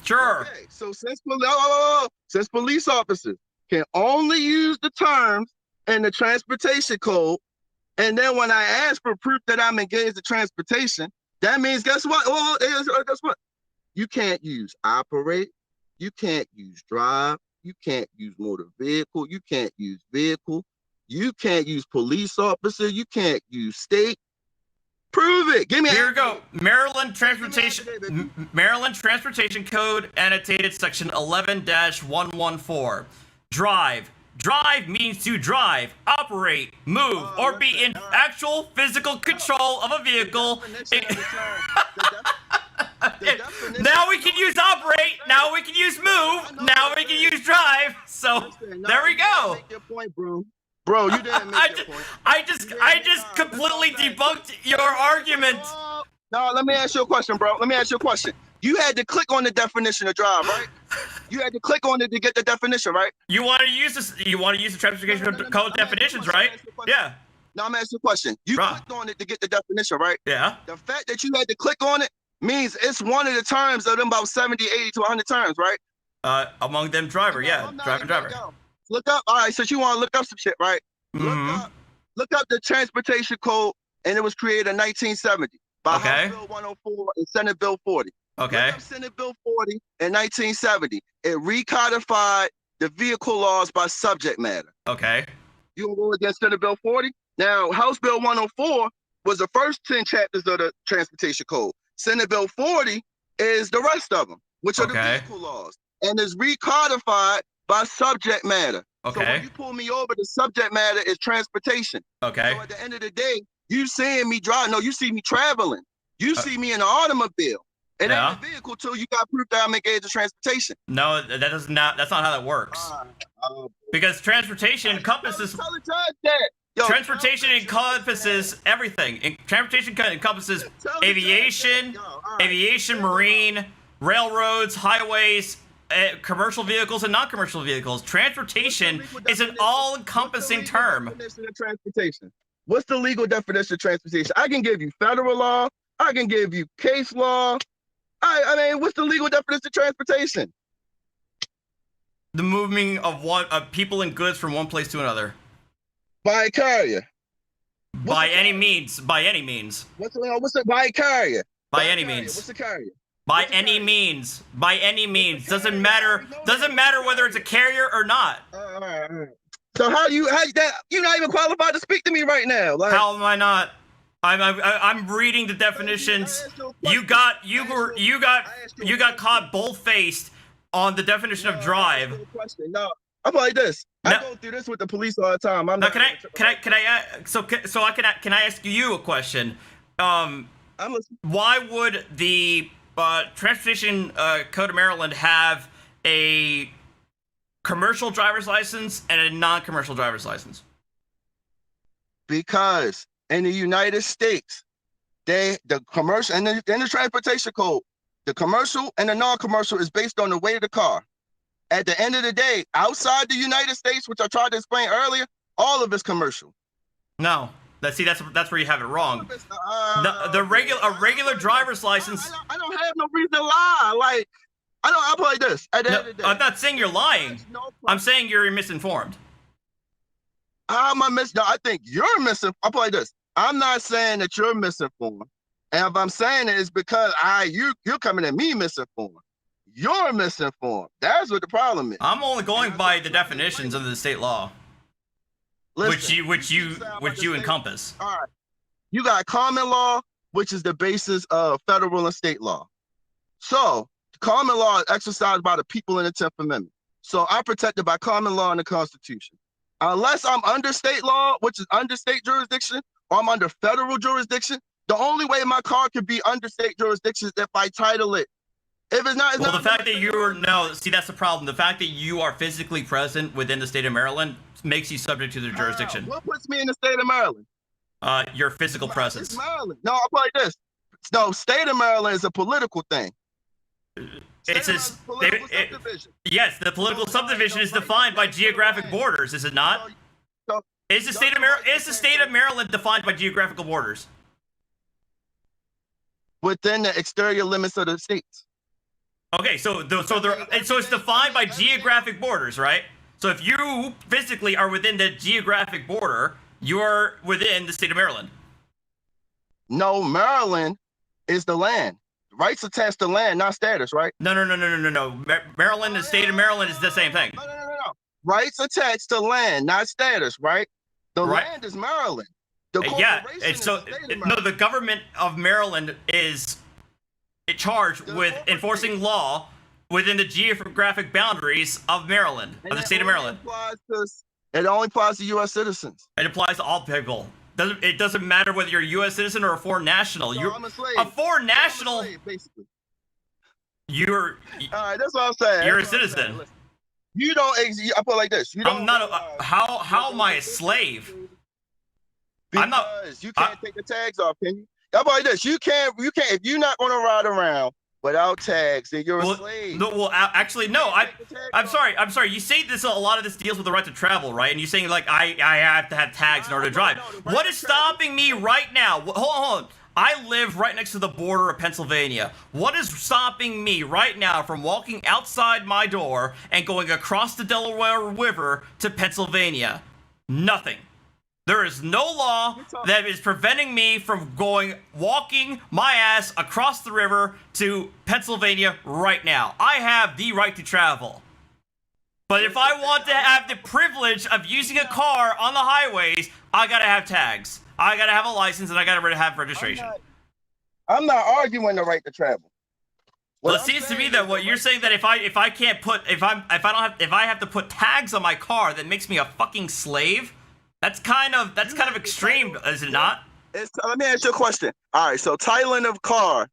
Sure. Okay, so since police officers can only use the terms in the transportation code, and then when I ask for proof that I'm engaged in transportation, that means guess what? Guess what? You can't use operate, you can't use drive, you can't use motor vehicle, you can't use vehicle, you can't use police officer, you can't use state. Prove it. Give me. Here we go. Maryland Transportation Code, annotated section 11-114. Drive. Drive means to drive, operate, move, or be in actual physical control of a vehicle. Now we can use operate. Now we can use move. Now we can use drive. So there we go. Make your point, bro. Bro, you didn't make your point. I just completely debunked your argument. No, let me ask you a question, bro. Let me ask you a question. You had to click on the definition of drive, right? You had to click on it to get the definition, right? You want to use this? You want to use the transportation code definitions, right? Yeah. Now I'm asking you a question. You clicked on it to get the definition, right? Yeah. The fact that you had to click on it means it's one of the terms of them about 70, 80 to 100 terms, right? Among them driver, yeah, driver. Look up. All right, since you want to look up some shit, right? Look up the transportation code, and it was created in 1970 by House Bill 104 and Senate Bill 40. Okay. Look up Senate Bill 40 in 1970. It recodified the vehicle laws by subject matter. Okay. You gonna go against Senate Bill 40? Now, House Bill 104 was the first 10 chapters of the transportation code. Senate Bill 40 is the rest of them, which are the vehicle laws, and is recodified by subject matter. Okay. So when you pull me over, the subject matter is transportation. Okay. So at the end of the day, you seeing me drive. No, you see me traveling. You see me in an automobile. It ain't a vehicle till you got proof that I'm engaged in transportation. No, that's not how that works. Because transportation encompasses. Transportation encompasses everything. Transportation encompasses aviation, marine, railroads, highways, commercial vehicles, and non-commercial vehicles. Transportation is an all-encompassing term. Transportation. What's the legal definition of transportation? I can give you federal law. I can give you case law. I mean, what's the legal definition of transportation? The moving of people and goods from one place to another. By a carrier. By any means. By any means. What's it? By a carrier. By any means. What's a carrier? By any means. By any means. Doesn't matter whether it's a carrier or not. All right. So you're not even qualified to speak to me right now. Like, how am I not? I'm reading the definitions. You got caught bold-faced on the definition of drive. No, I'm like this. I go through this with the police all the time. Can I ask you a question? Why would the Transportation Code of Maryland have a commercial driver's license and a non-commercial driver's license? Because in the United States, the commercial and in the transportation code, the commercial and the non-commercial is based on the weight of the car. At the end of the day, outside the United States, which I tried to explain earlier, all of it's commercial. No, that's where you have it wrong. A regular driver's license. I don't have no reason to lie. Like, I'll play this. At the end of the day, I'm not saying you're lying. I'm saying you're misinformed. How am I no, I think you're misinformed. I'll play this. I'm not saying that you're misinformed. And if I'm saying it, it's because you're coming at me misinformed. You're misinformed. That's what the problem is. I'm only going by the definitions of the state law, Listen, which you state- encompass. All right. You got common law, which is the basis of federal and state law. So common law is exercised by the people in the 10th Amendment. So I'm protected by common law and the Constitution. Unless I'm under state law, which is under state jurisdiction, or I'm under federal jurisdiction, the only way my car could be under state jurisdiction is if I title it. If it's not, Well, the fact that you're see, that's the problem. The fact that you are physically present within the state of Maryland makes you subject to their jurisdiction. What puts me in the state of Maryland? Your physical presence. It's Maryland. No, I'll play this. No, state of Maryland is a political thing. It's subdivision. Yes, the political subdivision is defined by geographic borders, is it not? Is the state of Maryland defined by geographical borders? Within the exterior limits of the states. Okay, so it's defined by geographic borders, right? So if you physically are within the geographic border, you are within the state of Maryland. No, Maryland is the land. Rights attached to land, not status, right? No. Maryland, the state of Maryland is the same thing. No. Rights attached to land, not status, right? The Right. land is Maryland. The Yeah, corporation it's is so the state of no. Maryland. The government of Maryland is charged with enforcing law within the geographic boundaries of Maryland, of the state of Maryland. It only applies to U.S. citizens. It applies to all people. It doesn't matter whether you're a U.S. citizen or a foreign national. So You're I'm a slave. a foreign So I'm a national. slave, basically. You're All right, that's what I'm saying. You're a That's what I'm citizen. saying. Listen, you don't. I put it like this. You don't I'm not. realize- How am I a slave? I'm not- Because you can't take the tags off, can you? I put it like this. You can't. If you're not going to ride around without tags, then you're a slave. No, well, actually, no. Take the tags I'm off. sorry. You say this. A lot of this deals with the right to travel, right? And you're saying like I have to have tags in order to drive. No, the right What to is travel. stopping me right now? Hold on. I live right next to the border of Pennsylvania. What is stopping me right now from walking outside my door and going across the Delaware River to Pennsylvania? Nothing. There is no law that is preventing me from walking my ass across the river to Pennsylvania right now. I have the right to travel. But if I want to have the privilege of using a car on the highways, I gotta have tags. I gotta have a license and I gotta have registration. I'm not arguing the right to travel. Well, What it I'm seems to me saying that is what you're saying that if I have to put tags on my car, that makes me a fucking slave. That's kind of extreme, is it not? Let me ask you a question. All right, so titling of car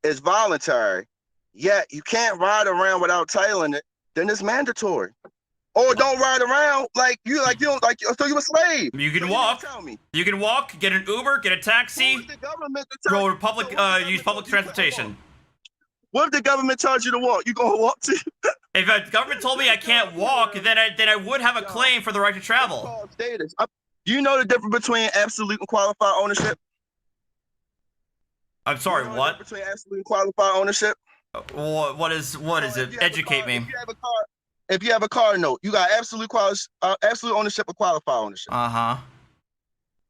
is voluntary, yet you can't ride around without titling it. Then it's mandatory. Or don't ride around so you're a slave. You can So walk. don't tell me. You can walk, get an Uber, get a taxi, Who's the government to tell go you? to public, So what's the use government public told you to transportation. What if the government tells you to walk? You gonna walk to? If the government told me I can't walk, then I would have a claim for the right to travel. Called status. Do you know the difference between absolute and qualified ownership? I'm sorry, You know the what? difference between absolute and qualified ownership? What is So it? if you have a Educate car- me. If you have a car note, you got absolute ownership or qualified ownership. Uh-huh.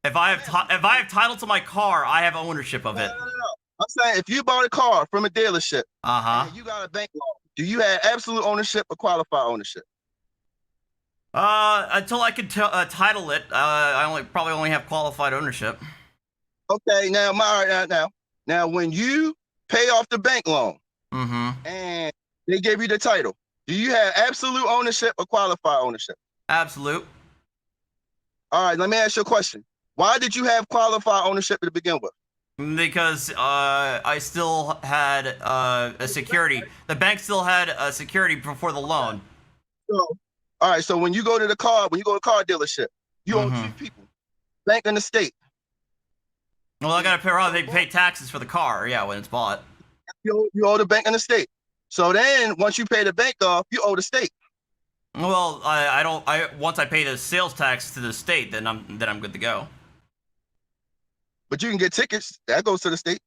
If I have title to my car, I have ownership of it. No. I'm saying if you bought a car from a dealership Uh-huh. and you got a bank loan, do you have absolute ownership or qualified ownership? Until I can title it, I probably only have qualified ownership. Okay, now when you pay off the bank loan Mm-hmm. and they give you the title, do you have absolute ownership or qualified ownership? Absolute. All right, let me ask you a question. Why did you have qualified ownership to begin with? Because I still had a security. The bank still had a security before the loan. So, all right, so when you go to a car dealership, you owe Mhm. two people, bank and the state. Well, I gotta pay. They pay taxes for the car, yeah, when it's bought. You owe the bank and the state. So then once you pay the bank off, you owe the state. Well, I don't. Once I pay the sales tax to the state, then I'm good to go. But you can get tickets. That goes to the state.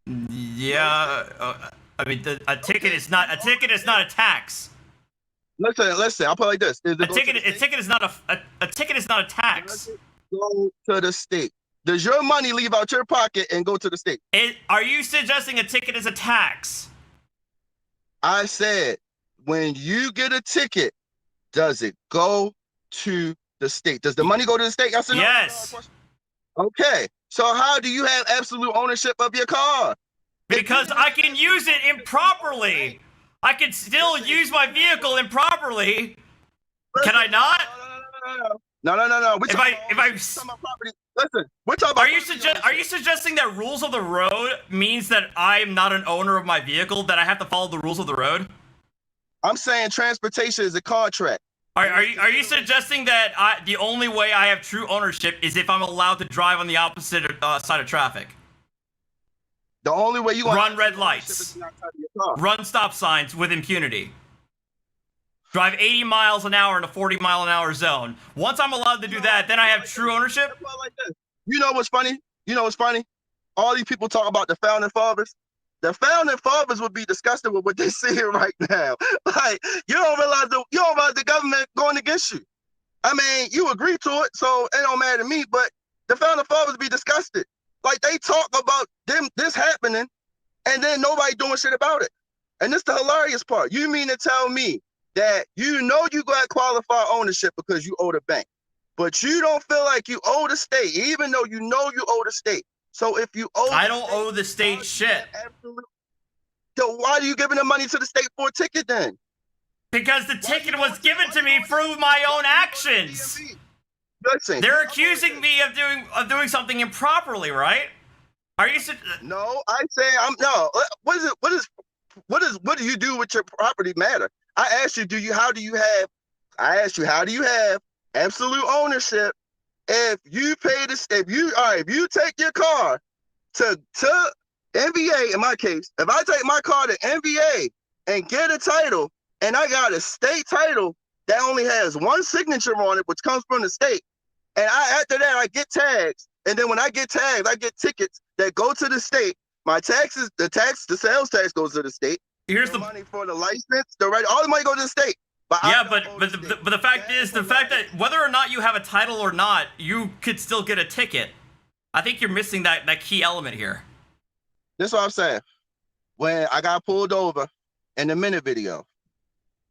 Yeah, I mean, a ticket is not a tax. Listen. I'll put it like this. A ticket is not a ticket is not a tax. Go to the state. Does your money leave out your pocket and go to the state? Are you suggesting a ticket is a tax? I said, when you get a ticket, does it go to the state? Does the money go to the state? Yes or no? Yes. Okay. So how do you have absolute ownership of your car? Because I can use it improperly. I can still use my vehicle improperly. Can I not? No. If I Property. Listen, we're talking about. Are you suggesting that rules of the road means that I am not an owner of my vehicle, that I have to follow the rules of the road? I'm saying transportation is a contract. Are you suggesting that the only way I have true ownership is if I'm allowed to drive on the opposite side of traffic? The only way you run red lights, run stop signs with impunity, drive 80 miles an hour in a 40-mile-an-hour zone. Once I'm allowed to do that, then I have true ownership? You know what's funny? All these people talk about the founding fathers. The founding fathers would be disgusted with what they're seeing right now. Like, you don't realize the government going against you. I mean, you agree to it, so it don't matter to me, but the founding fathers would be disgusted. Like, they talk about this happening, and then nobody doing shit about it. And this the hilarious part. You mean to tell me that you got qualified ownership because you owe the bank, but you don't feel like you owe the state, even though you owe the state. So if you owe I don't owe the state shit. Absolutely. So why are you giving the money to the state for a ticket then? Because the ticket was given to me through my own actions. Listen, they're accusing me of doing something improperly, right? Are you? No, I say I'm no. What do you do with your property matter? I asked you, how do you have absolute ownership if you pay the state? If you take your car to NBA, in my case, if I take my car to NBA and get a title, and I got a state title that only has one signature on it, which comes from the state, and after that I get tags, and then when I get tags, I get tickets that go to the state. My taxes, the sales tax goes to the state. Here's the money for the license, all the money goes to the state. But the fact that whether or not you have a title or not, you could still get a ticket. I think you're missing that key element here. This is what I'm saying. When I got pulled over in the minute video,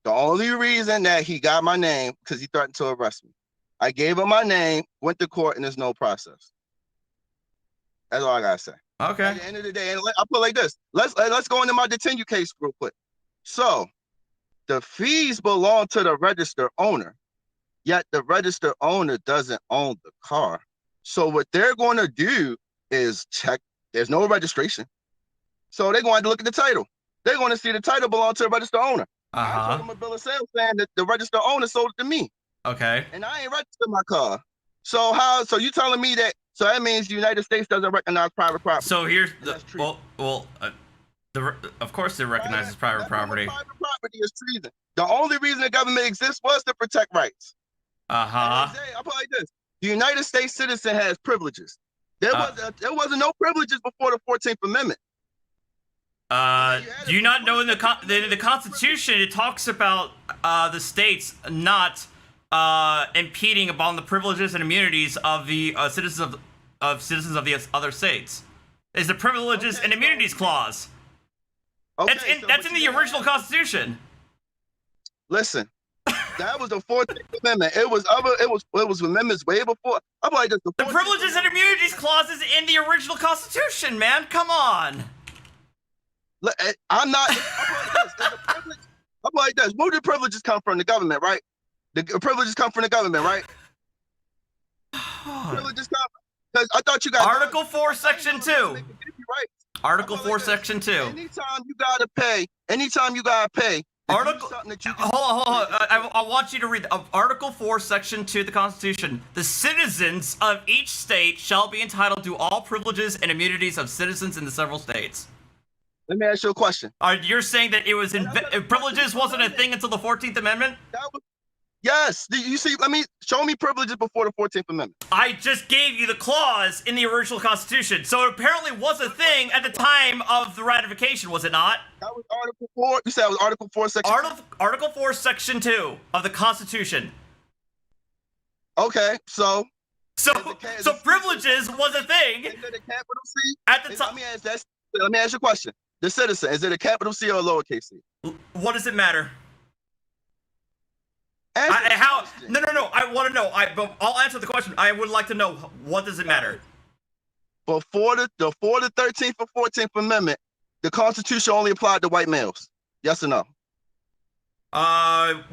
the only reason that he got my name because he threatened to arrest me. I gave him my name, went to court, and there's no process. That's all I gotta say. Okay. At the end of the day, and I put it like this. Let's go into my detention case real quick. So the fees belong to the registered owner, yet the registered owner doesn't own the car. So what they're going to do is check. There's no registration. So they're going to look at the title. They're going to see the title belong to the registered owner. I told them a bill of sale saying that the registered owner sold it to me. Okay. And I ain't registered my car. So you telling me that? So that means the United States doesn't recognize private property. So here's of course it recognizes private property. Private property is treason. The only reason the government exists was to protect rights. I'll put it like this: the United States citizen has privileges. There wasn't no privileges before the 14th Amendment. Do you not know in the Constitution it talks about the states not impeding upon the privileges and immunities of the citizens of the other states? It's the privileges and immunities clause. Okay, that's in the original Constitution. Listen, that was the 14th Amendment. It was amendments way before. I'm like, the privileges and immunities clause is in the original Constitution, man. Come on. I'm not. I'm like this. Where do privileges come from? The government, right? The privileges come from the government, right? Privileges come. Because I thought you got Article 4, Section 2. Right. Article 4, Section 2. Anytime you gotta pay. Hold on. I want you to read Article 4, Section 2 of the Constitution. The citizens of each state shall be entitled to all privileges and immunities of citizens in the several states. Let me ask you a question. You're saying that it was privileges wasn't a thing until the 14th Amendment? Yes. You see, show me privileges before the 14th Amendment. I just gave you the clause in the original Constitution. So it apparently was a thing at the time of the ratification, was it not? That was Article 4. You said it was Article 4, Section 2? Article 4, Section 2 of the Constitution. Okay, so privileges was a thing at the time. Let me ask you a question. The citizen. Is it a capital C or a lowercase c? What does it matter? Answer the How? question. No. I want to know. But I'll answer the question. I would like to know, what does it matter? Before the 13th or 14th Amendment, the Constitution only applied to white males. Yes or no?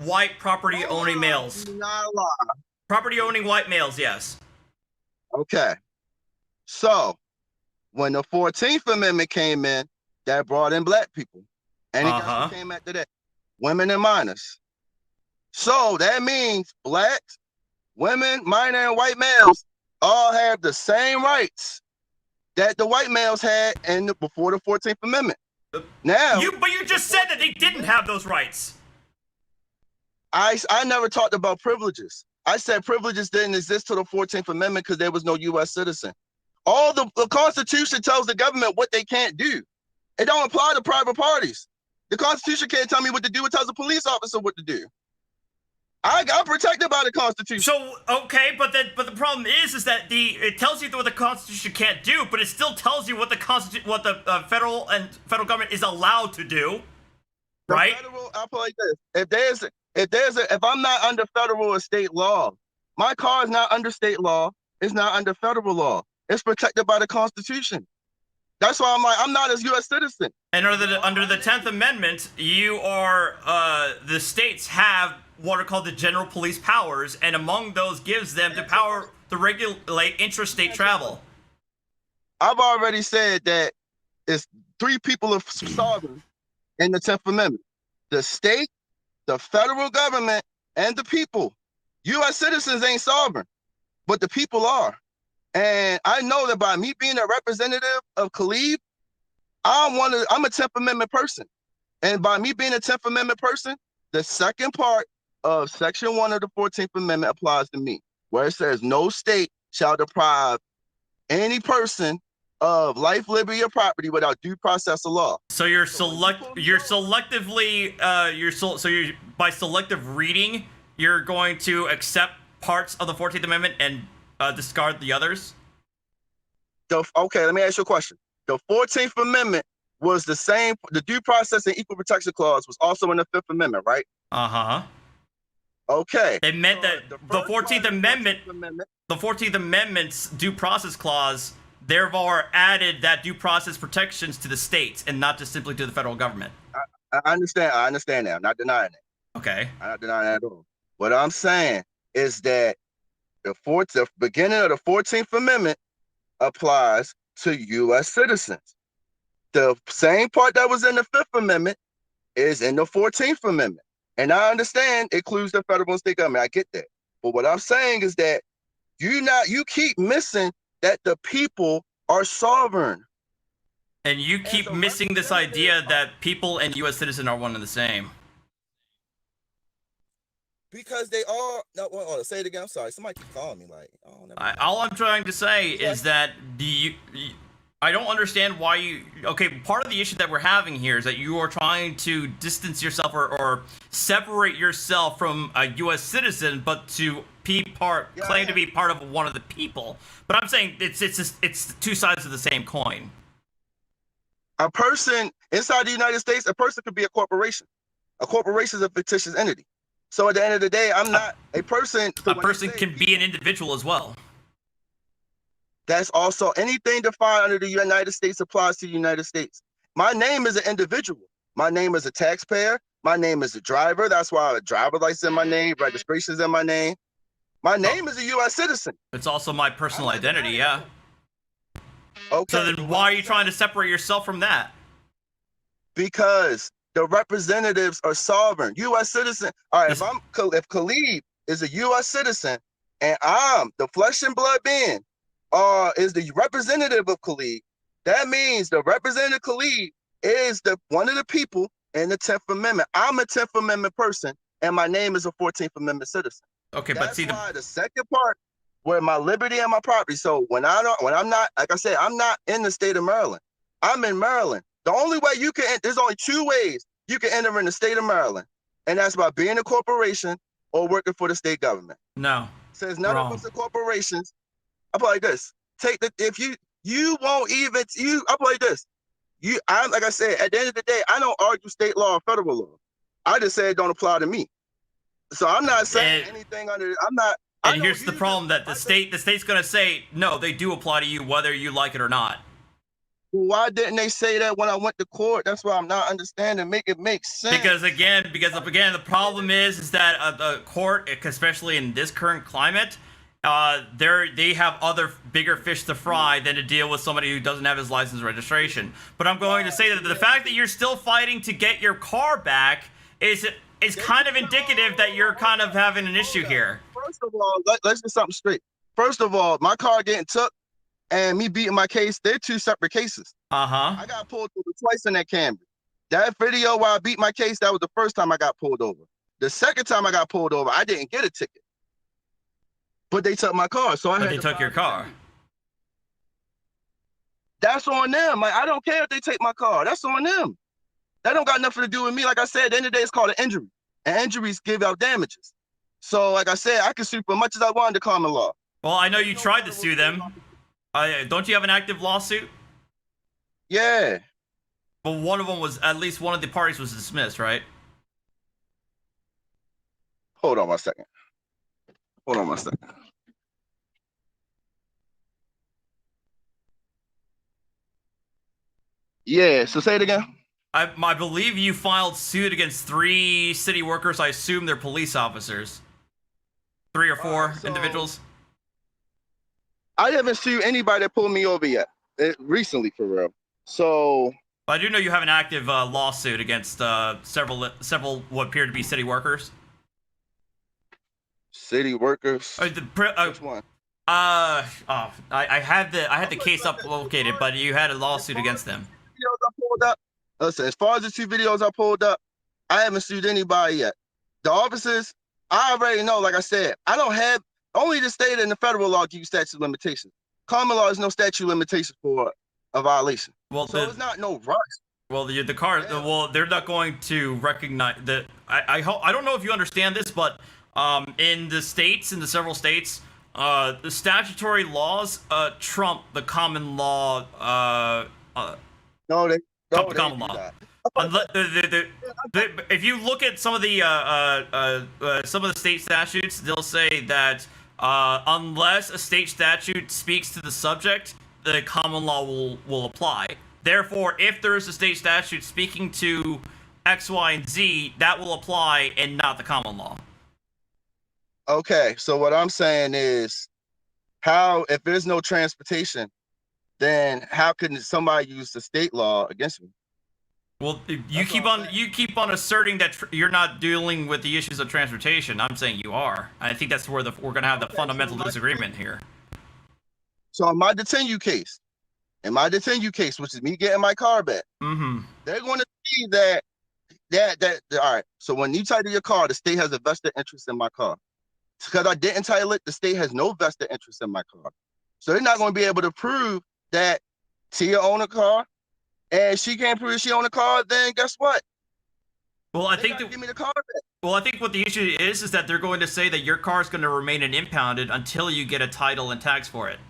White property owning males. Not lie. Property owning white males, yes. Okay. So when the 14th Amendment came in, that brought in black people. And guess who came after that? Women and minors. So that means blacks, women, minor, and white males all have the same rights that the white males had before the 14th Amendment. Now, But you just said that they didn't have those rights. I never talked about privileges. I said privileges didn't exist till the 14th Amendment because there was no U.S. citizen. All the Constitution tells the government what they can't do. It don't apply to private parties. The Constitution can't tell me what to do. It tells a police officer what to do. I'm protected by the Constitution. So okay, but the problem is that it tells you what the Constitution can't do, but it still tells you what the federal government is allowed to do, right? I'll put it like this: if I'm not under federal or state law, my car is not under state law. It's not under federal law. It's protected by the Constitution. That's why I'm not a U.S. citizen. And under the 10th Amendment, the states have what are called the general police powers, and among those gives them the power to regulate interstate travel. I've already said that it's three people of sovereign in the 10th Amendment: the state, the federal government, and the people. U.S. citizens ain't sovereign, but the people are. And I know that by me being a representative of Kaleab, I'm a 10th Amendment person. And by me being a 10th Amendment person, the second part of Section 1 of the 14th Amendment applies to me, where it says no state shall deprive any person of life, liberty, or property without due process of law. So by selective reading, you're going to accept parts of the 14th Amendment and discard the others? Okay, let me ask you a question. The 14th Amendment was the same. The Due Process and Equal Protection Clause was also in the 5th Amendment, right? Uh-huh. Okay. It meant that the 14th Amendment's due process clause therefore added that due process protections to the states and not just simply to the federal government. I understand that. I'm not denying that. Okay. I'm not denying that at all. What I'm saying is that the beginning of the 14th Amendment applies to U.S. citizens. The same part that was in the 5th Amendment is in the 14th Amendment. And I understand it includes the federal and state government. I get that. But what I'm saying is that you keep missing that the people are sovereign. And you keep missing this idea that people and U.S. citizen are one and the same. Because they are. No, hold on, say it again. I'm sorry. Somebody keep calling me. Like, all I'm trying to say is that I don't understand why you. Okay, part of the issue that we're having here is that you are trying to distance yourself or separate yourself from a U.S. citizen, but to claim to be part of one of the people. But I'm saying it's two sides of the same coin. A person inside the United States, a person could be a corporation. A corporation is a fictitious entity. So at the end of the day, I'm not a person. A person can be an individual as well. That's also anything defined under the United States applies to the United States. My name is an individual. My name is a taxpayer. My name is a driver. That's why a driver license in my name, registration is in my name. My name is a U.S. citizen. It's also my personal identity, yeah. Okay. So then why are you trying to separate yourself from that? Because the representatives are sovereign. U.S. citizen. All right, if Kaleab is a U.S. citizen and I'm the flesh and blood being, is the representative of Kaleab, that means the representative Kaleab is one of the people in the 10th Amendment. I'm a 10th Amendment person, and my name is a 14th Amendment citizen. Okay, That's but see why the second part, where my liberty and my property. So when I'm not, like I said, I'm not in the state of Maryland. I'm in Maryland. The only way you can, there's only two ways you can enter in the state of Maryland, and that's by being a corporation or working for the state government. No. Since none of us are corporations, I put it like this. I'll put it like this. Like I said, at the end of the day, I don't argue state law or federal law. I just say it don't apply to me. So I'm not saying anything under. I'm not. And here's the problem: that the state's gonna say no, they do apply to you whether you like it or not. Why didn't they say that when I went to court? That's why I'm not understanding. Make it make sense. Because again, the problem is that the court, especially in this current climate, they have other bigger fish to fry than to deal with somebody who doesn't have his license registration. But I'm going to say that the fact that you're still fighting to get your car back is kind of indicative that you're kind of having an issue here. First of all, let's get something straight. First of all, my car getting took and me beating my case, they're two separate cases. I got pulled over twice in that Camry. That video where I beat my case, that was the first time I got pulled over. The second time I got pulled over, I didn't get a ticket. But they took my car, so they took your car. That's on them. Like, I don't care if they take my car. That's on them. That don't got nothing to do with me. Like I said, at the end of the day, it's called an injury. And injuries give out damages. So, like I said, I can sue for as much as I want to common law. Well, I know you tried to sue them. Don't you have an active lawsuit? Yeah. But one of them was, at least one of the parties was dismissed, right? Hold on one second. Yeah, so say it again. I believe you filed suit against 3 city workers. I assume they're police officers. 3 or 4 individuals. I haven't sued anybody that pulled me over yet. Recently, for real. So. But I do know you have an active lawsuit against several what appear to be city workers. City workers. Which one? I had the case up located, but you had a lawsuit against them. Videos I pulled up. Listen, as far as the 2 videos I pulled up, I haven't sued anybody yet. The officers, I already know. Like I said, I don't have. Only the state and the federal law give you statute of limitations. Common law is no statute of limitations for a violation. Well, so it's not no rush. Well, the car. Yeah. Well, they're not going to recognize that. I don't know if you understand this, but in the several states, the statutory laws trump the common law. No, the common law. If you look at some of the state statutes, they'll say that unless a state statute speaks to the subject, the common law will apply. Therefore, if there is a state statute speaking to X, Y, and Z, that will apply and not the common law. Okay, so what I'm saying is, if there's no transportation, then how can somebody use the state law against me? Well, you keep on asserting that you're not dealing with the issues of transportation. I'm saying you are. I think that's where we're going to have the fundamental disagreement here. So in my detention case, which is me getting my car back, they're going to see that all right. So when you title your car, the state has a vested interest in my car. Because I didn't title it, the state has no vested interest in my car. So they're not going to be able to prove that Tia owned a car, and she can't prove she owned a car. Then guess what? Well, give me the car back. Well, I think what the issue is that they're going to say that your car is going to remain an impounded until you get a title and tags for it.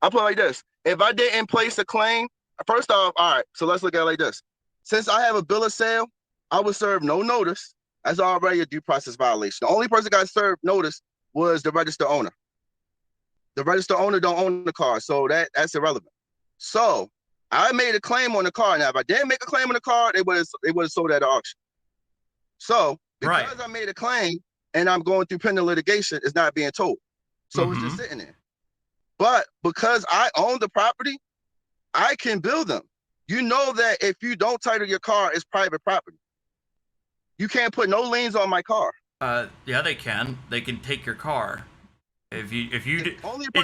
I'll put it like this: if I didn't place a claim, first off, all right. So let's look at it like this: since I have a bill of sale, I was served no notice. That's already a due process violation. The only person that got served notice was the registered owner. The registered owner don't own the car, so that's irrelevant. So I made a claim on the car. Now, if I didn't make a claim on the car, they would have sold it at the auction. So because I made a claim and I'm going through pending litigation, it's not being told. So it's just sitting there. But because I own the property, I can bill them. You know that if you don't title your car, it's private property. You can't put no liens on my car. Yeah, they can. They can take your car. If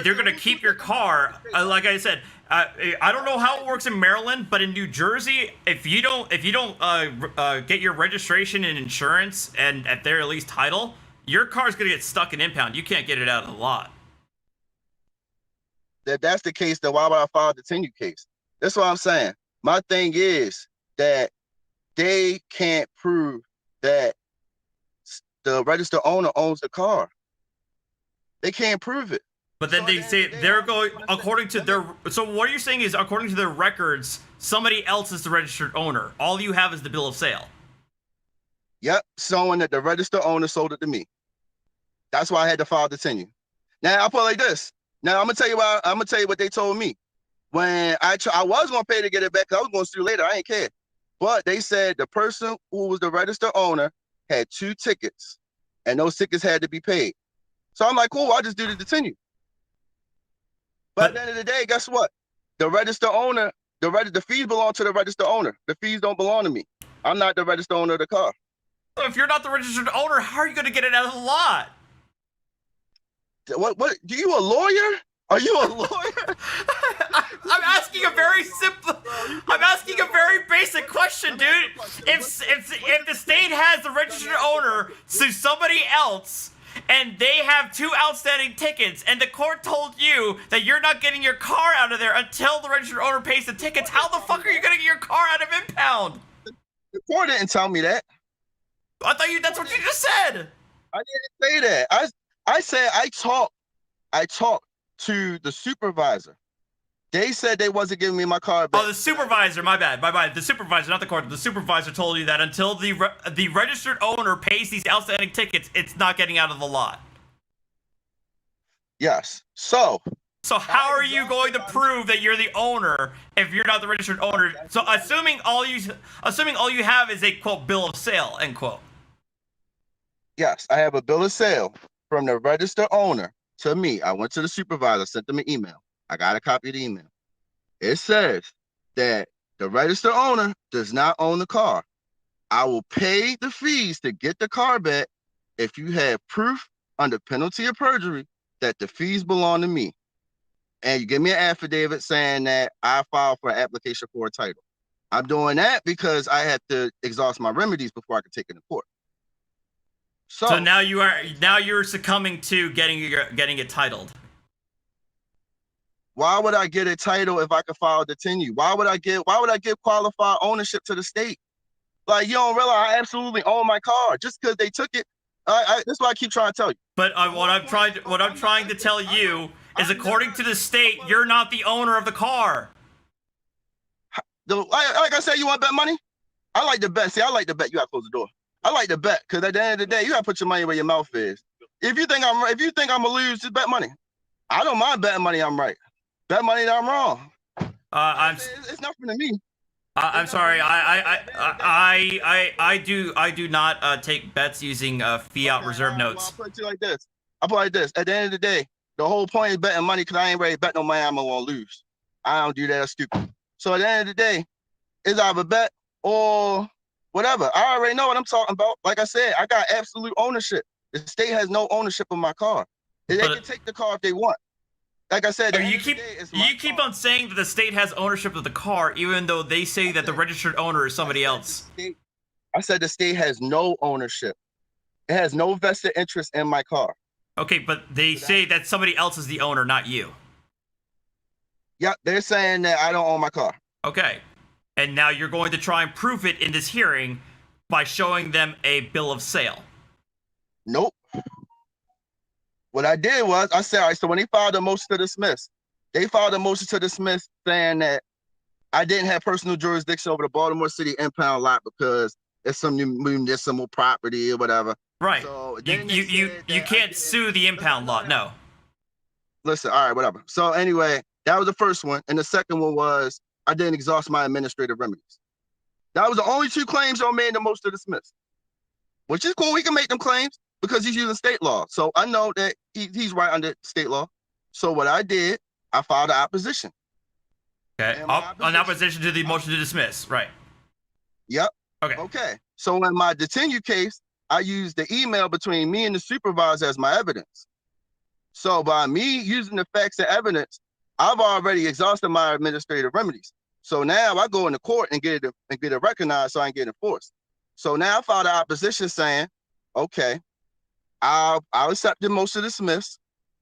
they're gonna keep your car, like I said, I don't know how it works in Maryland, but in New Jersey, if you don't get your registration and insurance and at their least title, your car's gonna get stuck in impound. You can't get it out of the lot. That's the case, then why would I file the tenure case? That's what I'm saying. My thing is that they can't prove that the registered owner owns the car. They can't prove it. But then they say they're going according to their. So what you're saying is, according to their records, somebody else is the registered owner. All you have is the bill of sale. Yep, showing that the registered owner sold it to me. That's why I had to file the tenure. Now I'll put it like this. Now I'm gonna tell you what they told me. When I was gonna pay to get it back, 'cause I was gonna sue later. I ain't care. But they said the person who was the registered owner had 2 tickets, and those tickets had to be paid. So I'm like, cool, I'll just do the tenure. But at the end of the day, guess what? The registered owner, the fees belong to the registered owner. The fees don't belong to me. I'm not the registered owner of the car. So if you're not the registered owner, how are you going to get it out of the lot? What? Do you a lawyer? Are you a lawyer? I'm asking a very simple. I'm asking a very basic question, dude. If the state has the registered owner sue somebody else, and they have 2 outstanding tickets, and the court told you that you're not getting your car out of there until the registered owner pays the tickets, how the fuck are you gonna get your car out of impound? The court didn't tell me that. I thought that's what you just said. I didn't say that. I said I talked to the supervisor. They said they wasn't giving me my car back. Oh, the supervisor. My bad. The supervisor, not the court. The supervisor told you that until the registered owner pays these outstanding tickets, it's not getting out of the lot. Yes. So how are you going to prove that you're the owner if you're not the registered owner? So assuming all you have is a quote bill of sale, end quote. Yes, I have a bill of sale from the registered owner to me. I went to the supervisor, sent them an email. I got a copy of the email. It says that the registered owner does not own the car. I will pay the fees to get the car back if you have proof under penalty of perjury that the fees belong to me. And you give me an affidavit saying that I filed for an application for a title. I'm doing that because I have to exhaust my remedies before I can take it to court. So now you're succumbing to getting it titled. Why would I get a title if I could file the tenure? Why would I give qualified ownership to the state? Like, you don't realize I absolutely own my car just because they took it. That's what I keep trying to tell you. But what I'm trying to tell you is, according to the state, you're not the owner of the car. Like I said, you want to bet money? I like to bet. See, I like to bet. You got to close the door. I like to bet because at the end of the day, you got to put your money where your mouth is. If you think I'm gonna lose, just bet money. I don't mind betting money. I'm right. Bet money that I'm wrong. It's nothing to me. I'm sorry. I do not take bets using fiat reserve notes. I'll put it like this. At the end of the day, the whole point is betting money because I ain't ready to bet no money I'm gonna lose. I don't do that. That's stupid. So at the end of the day, it's either bet or whatever. I already know what I'm talking about. Like I said, I got absolute ownership. The state has no ownership of my car. They can take the car if they want. Like I said, you keep on saying that the state has ownership of the car, even though they say that the registered owner is somebody else. I said the state has no ownership. It has no vested interest in my car. Okay, but they say that somebody else is the owner, not you. Yep, they're saying that I don't own my car. Okay, and now you're going to try and prove it in this hearing by showing them a bill of sale. Nope. What I did was, I said, all right, so when they filed a motion to dismiss, saying that I didn't have personal jurisdiction over the Baltimore City impound lot because it's some municipal property or whatever. Right. So you can't sue the impound lot, no. Listen, all right, whatever. So anyway, that was the first one. And the second one was I didn't exhaust my administrative remedies. That was the only 2 claims y'all made in the motion to dismiss, which is cool. We can make them claims because he's using state law. So I know that he's right under state law. So what I did, I filed an opposition. Okay, an opposition to the motion to dismiss, right? Yep. Okay. So in my detenue case, I used the email between me and the supervisor as my evidence. So by me using the facts and evidence, I've already exhausted my administrative remedies. So now I go into court and get it recognized so I can get enforced. So now I filed an opposition saying, okay, I'll accept the motion to dismiss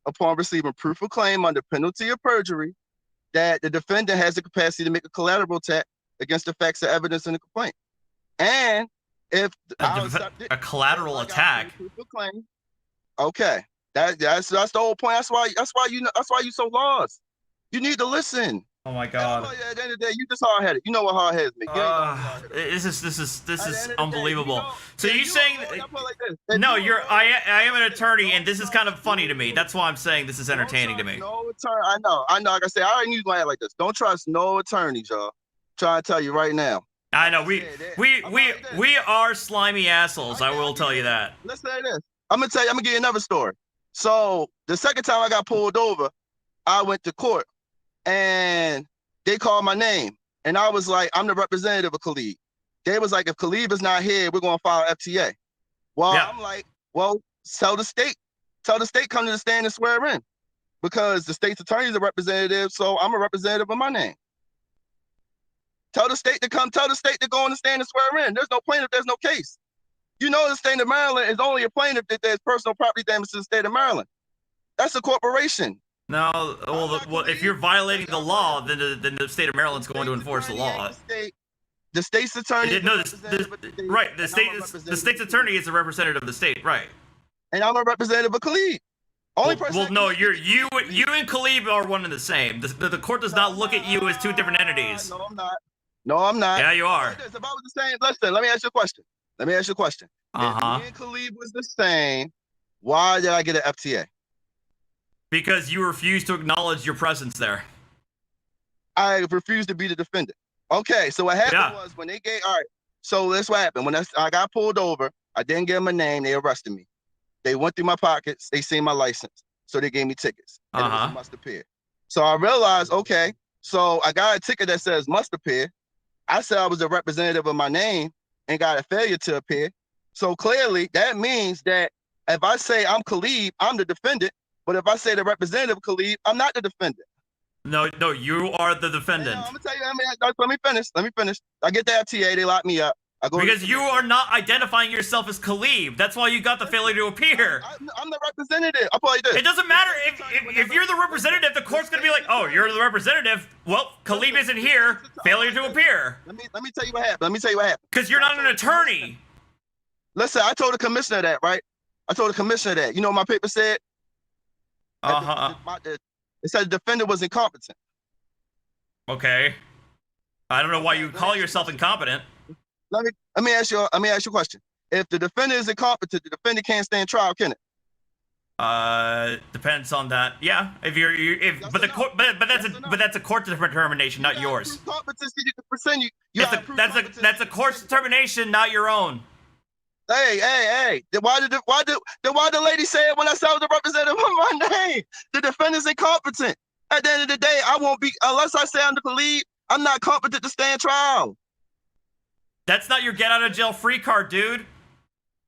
upon receiving proof of claim under penalty of perjury that the defendant has the capacity to make a collateral attack against the facts and evidence in the complaint. And if a collateral attack, okay, that's the whole point. That's why you so lost. You need to listen. Oh my At God. the end of the day, you just hard headed. You know what hard headed make. You ain't gonna be hard-headed. This At the is end of the day, unbelievable. So yeah, you saying a lawyer, that? I put it like this. If No, you a lawyer, I am an attorney, and don't this is kind of trust funny to me. That's why I'm saying this is entertaining to don't me. trust no attorney. I know. Like I said, I already use my head like this. Don't trust no attorneys, y'all. Trying to tell you right now. I know I'm we are slimy assholes. I will tell you that. Let's say this. I'm gonna give you another story. So the second time I got pulled over, I went to court and they called my name. And I was like, I'm the representative of Kaleab. They was like, if Kaleab is not here, we're gonna file FTA. Well, yeah. I'm like, well, tell the state come to the stand and swear in. Because the state's attorney is a representative, so I'm a representative of my name. Tell the state to go on the stand and swear in. There's no plaintiff, there's no case. You know the state of Maryland is only a plaintiff if there's personal property damage to the state of Maryland. That's a corporation. No, well, if you're violating the law, then the state of Maryland's going to enforce the law. The state's attorney. No, right. The state's attorney is a representative of the state, right? And I'm a representative of Kaleab. Well, no, you and Kaleab are one and the same. The court does not look at you as two different entities. No, I'm not. No, I'm not. Yeah, you are. If I was the same, listen, let me ask you a question. If me and Kaleab was the same, why did I get an FTA? Because you refused to acknowledge your presence there. I refused to be the defendant. Okay, so what happened was when they gave, all right, so that's what happened. When I got pulled over, I didn't give them a name, they arrested me. They went through my pockets, they seen my license, so they gave me tickets. And it was must appear. So I realized, okay, so I got a ticket that says must appear. I said I was a representative of my name and got a failure to appear. So clearly that means that if I say I'm Kaleab, I'm the defendant. But if I say the representative of Kaleab, I'm not the defendant. No, you are the defendant. I'm gonna tell you, let me finish. I get the FTA, they lock me up. Because you are not identifying yourself as Kaleab. That's why you got the failure to appear. I'm the representative. I'll play this. It doesn't matter if you're the representative. The court's gonna be like, oh, you're the representative. Well, Kaleab isn't here. Failure to appear. Let me tell you what happened. Because you're not an attorney. Listen, I told the commissioner that, right? I told the commissioner that. You know what my paper said? It said the defendant was incompetent. Okay. I don't know why you would call yourself incompetent. Let me ask you a question. If the defendant is incompetent, the defendant can't stand trial, can it? Depends on that. Yeah. But that's a court determination, not yours. Competency, you can present That's a court's determination, not your own. Hey. Then why the lady say it when I said I was the representative of my name? The defendant's incompetent. At the end of the day, I won't be, unless I say I'm the Kaleab, I'm not competent to stand trial. That's not your get out of jail free card, dude.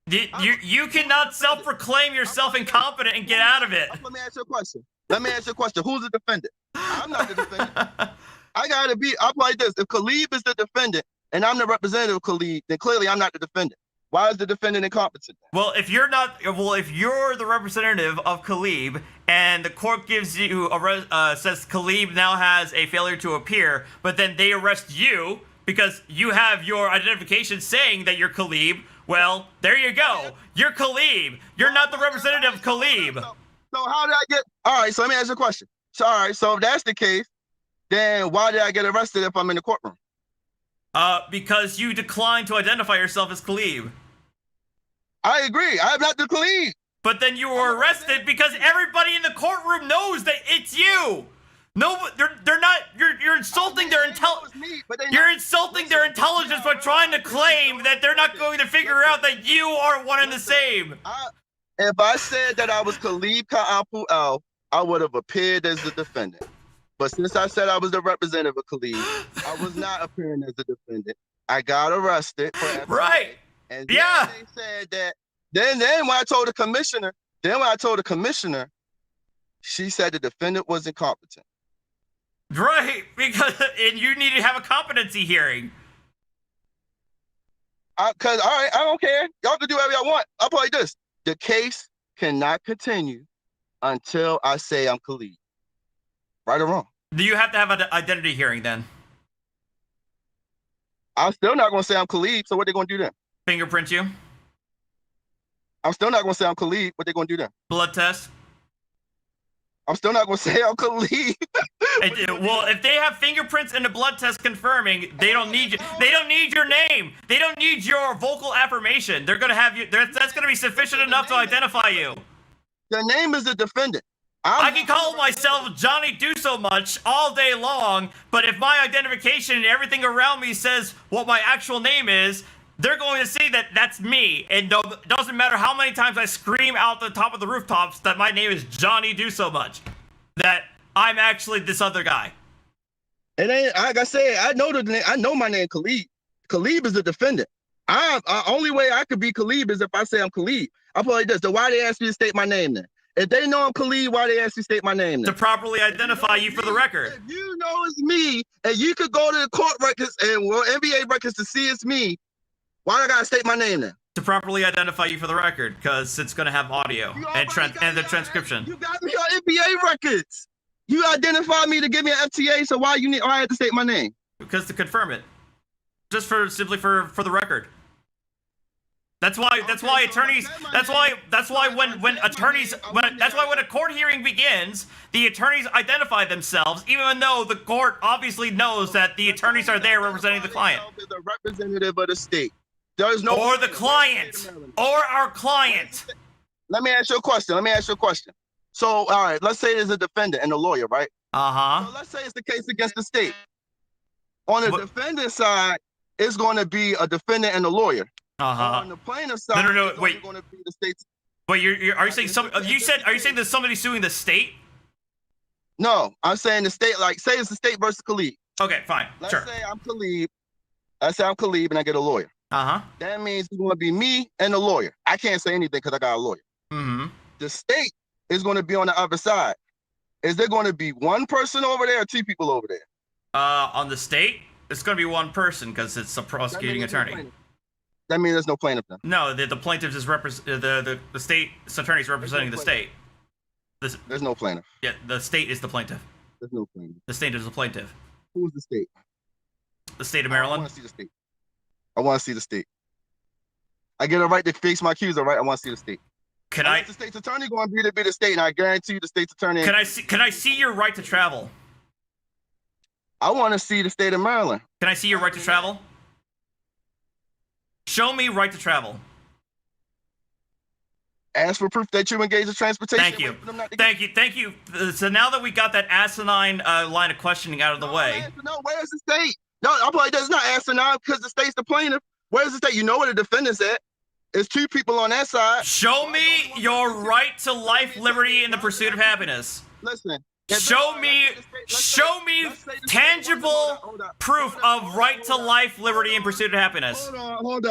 You cannot self-proclaim yourself incompetent and get out of it. Let me ask you a question. Who's the defendant? I'm not the defendant. I'll play this. If Kaleab is the defendant and I'm the representative of Kaleab, then clearly I'm not the defendant. Why is the defendant incompetent? Well, if you're the representative of Kaleab and the court gives you says Kaleab now has a failure to appear, but then they arrest you because you have your identification saying that you're Kaleab, well, there you go. You're Kaleab. You're not the representative of Kaleab. So how did I get? All right, so let me ask you a question. So, all right, so if that's the case, then why did I get arrested if I'm in the courtroom? Because you declined to identify yourself as Kaleab. I agree. I'm not the Kaleab. But then you were arrested because everybody in the courtroom knows that it's you. No, they're not. You're insulting their You're insulting their intelligence by trying to claim that they're not going to figure out that you are one and the same. If I said that I was Kaleab Ka, anpu, I would have appeared as the defendant. But since I said I was the representative of Kaleab, I was not appearing as the defendant. I got arrested for FTA. Right. And then they said that. Then when I told the commissioner, she said the defendant was incompetent. Right, and you need to have a competency hearing. Because, all right, I don't care. Y'all can do whatever y'all want. I'll play this. The case cannot continue until I say I'm Kaleab. Right or wrong? Do you have to have an identity hearing then? I'm still not going to say I'm Kaleab, so what they going to do then? Fingerprint you? I'm still not going to say I'm Kaleab, what they going to do then? Blood test? I'm still not gonna say I'm Khalid. Well, if they have fingerprints and a blood test confirming, they don't need you. They don't need your name. They don't need your vocal affirmation. They're gonna have you. That's gonna be sufficient enough to identify you. The name is the defendant. I can call myself Johnny Do So Much all day long, but if my identification and everything around me says what my actual name is, they're going to see that that's me. And it doesn't matter how many times I scream out the top of the rooftops that my name is Johnny Do So Much, that I'm actually this other guy. It ain't like I said. I know the name. I know my name, Khalid. Khalid is the defendant. Only way I could be Khalid is if I say I'm Khalid. I put like this. So why they ask me to state my name then? If they know I'm Khalid, why they ask me to state my name then? To properly identify you for the record. If you know it's me, and you could go to the court records and NBA records to see it's me, why I gotta state my name then? To properly identify you for the record, because it's gonna have audio and the transcription. You got me on NBA records. You identified me to give me an FTA, so why I had to state my name? Because to confirm it, just simply for the record. That's why attorneys. That's why when a court hearing begins, the attorneys identify themselves, even though the court obviously knows that the attorneys are there representing the client. The representative of the state. There's no. Or the client. Or our client. Let me ask you a question. So, all right, let's say there's a defendant and a lawyer, right? Uh-huh. So let's say it's the case against the state. On the defendant's side, it's going to be a defendant and a lawyer. Uh-huh. On the plaintiff's side, no, wait. Going to be the state's. Wait, are you saying are you saying there's somebody suing the state? No, I'm saying the state. Like, say it's the state versus Khalid. Okay, fine. Let's sure. say I'm Khalid. Let's say I'm Khalid and I get a lawyer. Uh-huh. That means it's going to be me and the lawyer. I can't say anything because I got a lawyer. Mm-hmm. The state is going to be on the other side. Is there going to be one person over there or two people over there? On the state, it's going to be one person because it's a prosecuting attorney. That means there's no plaintiff then. No, the plaintiff is the state's attorney is representing the state. There's no plaintiff. Yeah, the state is the plaintiff. There's no plaintiff. The state is the plaintiff. Who's the state? The state of Maryland. I want to see the state. I want to see the state. I get a right to face my accuser, right? I want to see the state. The state's attorney going to be the state, and I guarantee you the state's attorney. Can I see your right to travel? I want to see the state of Maryland. Can I see your right to travel? Show me right to travel. Ask for proof that you engage in transportation. Thank you. So now that we got that asinine line of questioning out of the way. No, where's the state? No, I'm like, that's not asinine because the state's the plaintiff. Where's the state? You know where the defendant's at. It's two people on that side. Show me your right to life, liberty, and the pursuit of happiness. Listen. Show me tangible proof of right to life, liberty, and pursuit of happiness. Hold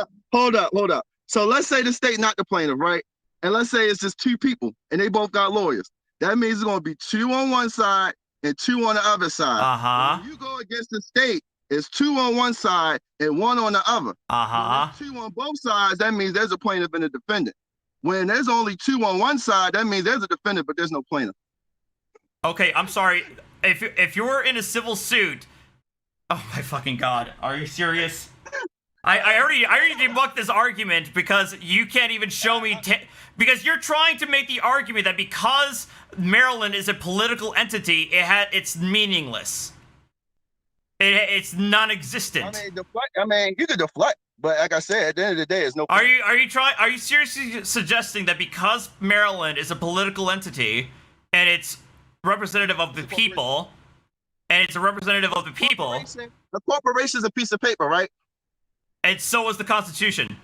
up. So let's say the state not the plaintiff, right? And let's say it's just two people and they both got lawyers. That means it's going to be two on one side and two on the other side. Uh-huh. When you go against the state, it's two on one side and one on the other. Uh-huh. Two on both sides, that means there's a plaintiff and a defendant. When there's only two on one side, that means there's a defendant, but there's no plaintiff. Okay, I'm sorry. If you're in a civil suit, oh my fucking god, are you serious? I already debunked this argument because you can't even show me because you're trying to make the argument that because Maryland is a political entity, it's meaningless. It's non-existent. I mean, you could deflect, but like I said, at the end of the day, it's no. Are you seriously suggesting that because Maryland is a political entity and it's representative of the people, and it's a representative of the people. The corporation is a piece of paper, right? And so is the Constitution.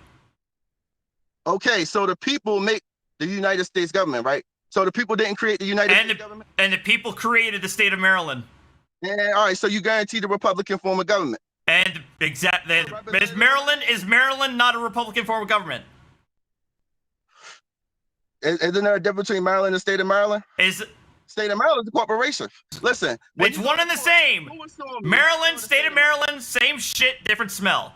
Okay, so the people make the United States government, right? So the people didn't create the United States government? And the people created the state of Maryland. And all right, so you guarantee the Republican form of government. And exactly, is Maryland not a Republican form of government? Isn't there a difference between Maryland and the state of Maryland? State of Maryland is a corporation. Listen. It's one and the same. Maryland, state of Maryland, same shit, different smell.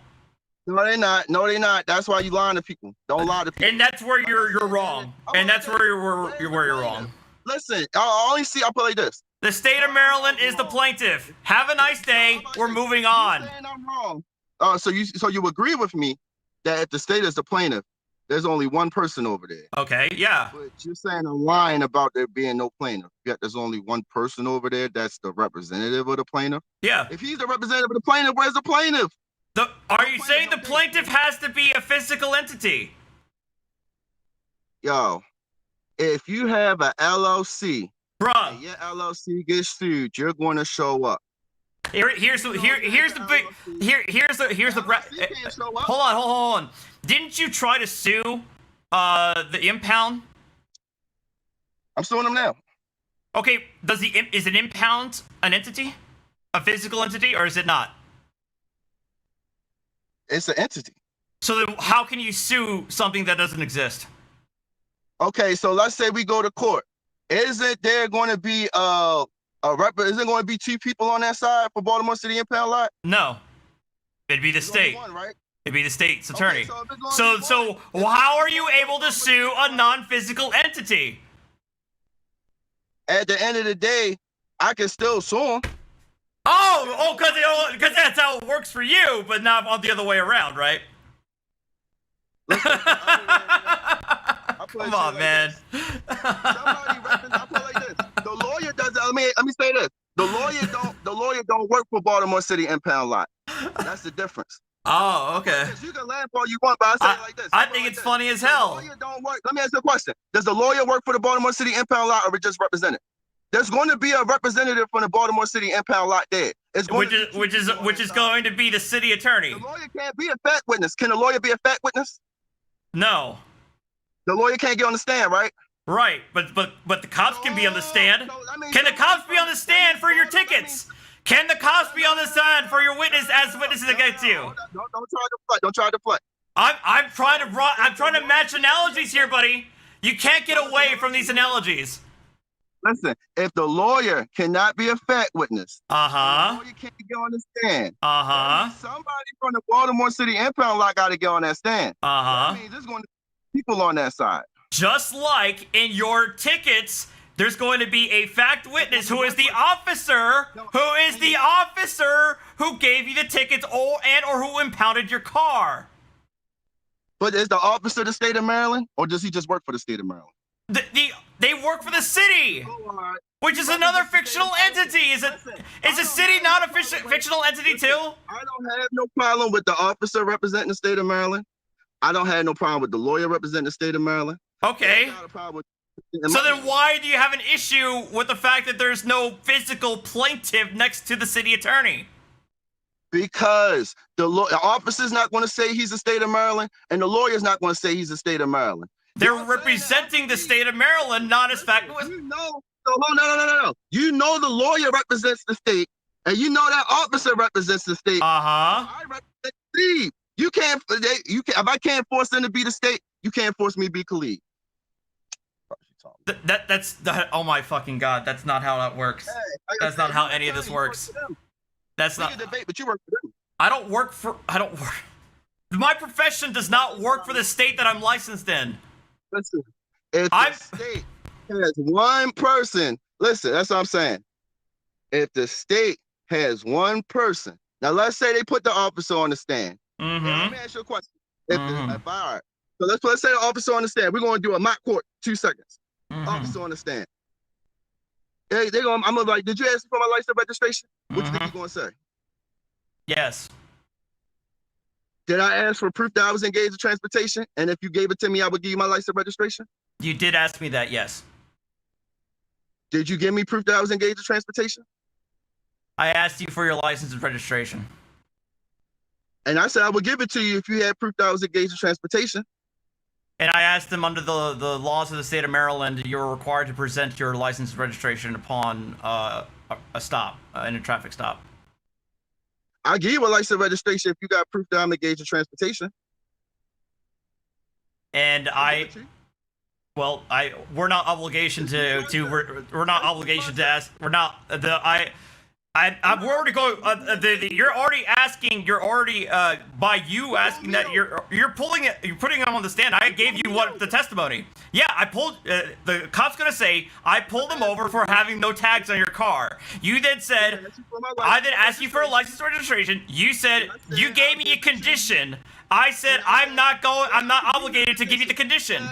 No, they're not. No, they're not. That's why you lying to people. Don't lie to people. And that's where you're wrong. And that's where you're wrong. Listen, I'll put it like this. The state of Maryland is the plaintiff. Have a nice day. We're moving on. I'm wrong. So you agree with me that if the state is the plaintiff, There's only one person over there. Okay, yeah. But you're saying a line about there being no plaintiff. Yet there's only one person over there that's the representative of the plaintiff. Yeah. If he's the representative of the plaintiff, where's the plaintiff? Are you saying the plaintiff has to be a physical entity? Yo, if you have an LLC, Bruh. and your LLC gets sued, you're going to show up. Here's the hold on. Didn't you try to sue the impound? I'm suing them now. Okay, is an impound an entity? A physical entity, or is it not? It's an entity. So then how can you sue something that doesn't exist? Okay, so let's say we go to court. Isn't there going to be isn't going to be two people on that side for Baltimore City impound lot? No. It'd be the state. One, right? It'd be the state's attorney. Okay, so how are you able to sue a non-physical entity? At the end of the day, I can still sue him. Because that's how it works for you, but not on the other way around, right? Listen, Come on, man. I put it like this. The lawyer does. Let me say this. The lawyer don't work for Baltimore City impound lot. That's the difference. Oh, okay. You can laugh all you want, but I say it like this. I think it's funny as hell. The lawyer don't work. Let me ask you a question. Does the lawyer work for the Baltimore City impound lot, or just represent it? There's going to be a representative from the Baltimore City impound lot there. Which is going to be the city attorney. The lawyer can't be a fact witness. Can a lawyer be a fact witness? No. The lawyer can't get on the stand, right? Right, but the cops can be on the stand. Can the cops be on the stand for your tickets? Can the cops be on the stand for your witnesses against you? Don't try to play. I'm trying to match analogies here, buddy. You can't get away from these analogies. Listen, if the lawyer cannot be a fact witness, the Uh-huh. lawyer can't get on the stand. Uh-huh. Somebody from the Baltimore City impound lot got to get on that stand. Uh-huh. That means there's going to be people on that side. Just like in your tickets, there's going to be a fact witness who is the officer who gave you the tickets or who impounded your car. But is the officer the state of Maryland, or does he just work for the state of Maryland? They work for the city, which is another fictional entity. Is a city not a fictional entity too? I don't have no problem with the officer representing the state of Maryland. I don't have no problem with the lawyer representing the state of Maryland. Okay. So then why do you have an issue with the fact that there's no physical plaintiff next to the city attorney? Because the officer's not going to say he's the state of Maryland, and the lawyer's not going to say he's the state of Maryland. They're representing the state of Maryland, not as fact. No. You know the lawyer represents the state, and you know that officer represents the state. Uh-huh. I represent Steve. You can't. If I can't force them to be the state, you can't force me to be Kaleab. Oh my fucking god! That's not how that works. Hey, that's not how any of this works. That's not. Debate, but you work for them. I don't work. My profession does not work for the state that I'm licensed in. Listen, if the state has one person, listen, that's what I'm saying. If the state has one person, now let's say they put the officer on the stand. Mm-hmm. Let me ask you a question. All right. So let's say the officer on the stand. We're going to do a mock court, 2 seconds. Mm-hmm. Officer on the stand. I'm gonna be like, did you ask for my license registration? What you think you're gonna say? Yes. Did I ask for proof that I was engaged in transportation? And if you gave it to me, I would give you my license registration? You did ask me that, yes. Did you give me proof that I was engaged in transportation? I asked you for your license and registration. And I said I would give it to you if you had proof that I was engaged in transportation. And I asked them under the laws of the state of Maryland, you're required to present your license and registration upon a stop, in a traffic stop. I'll give you a license registration if you got proof that I'm engaged in transportation. And we're not obligation to ask. I'm already going. You're already asking. You're already by you asking that you're pulling it. You're putting it on the stand. I gave you what the testimony. Yeah, I pulled. The cop's gonna say I pulled him over for having no tags on your car. You then said I then asked you for a license registration. You said you gave me a condition. I said I'm not obligated to give you the condition.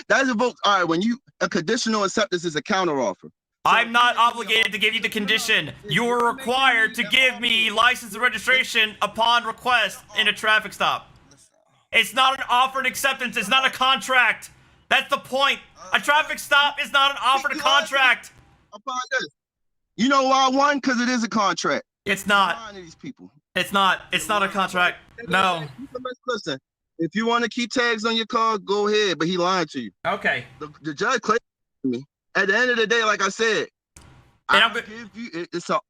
That's a vote. All right, when a conditional acceptance is a counteroffer. I'm not obligated to give you the condition. You are required to give me license and registration upon request in a traffic stop. It's not an offer and acceptance. It's not a contract. That's the point. A traffic stop is not an offer to contract. You know why I won? Because it is a contract. It's not. These people. It's not. It's not a contract. No. Listen, if you want to keep tags on your car, go ahead. But he lied to you. Okay. The judge claimed me. At the end of the day, like I said, I'll give you it's all.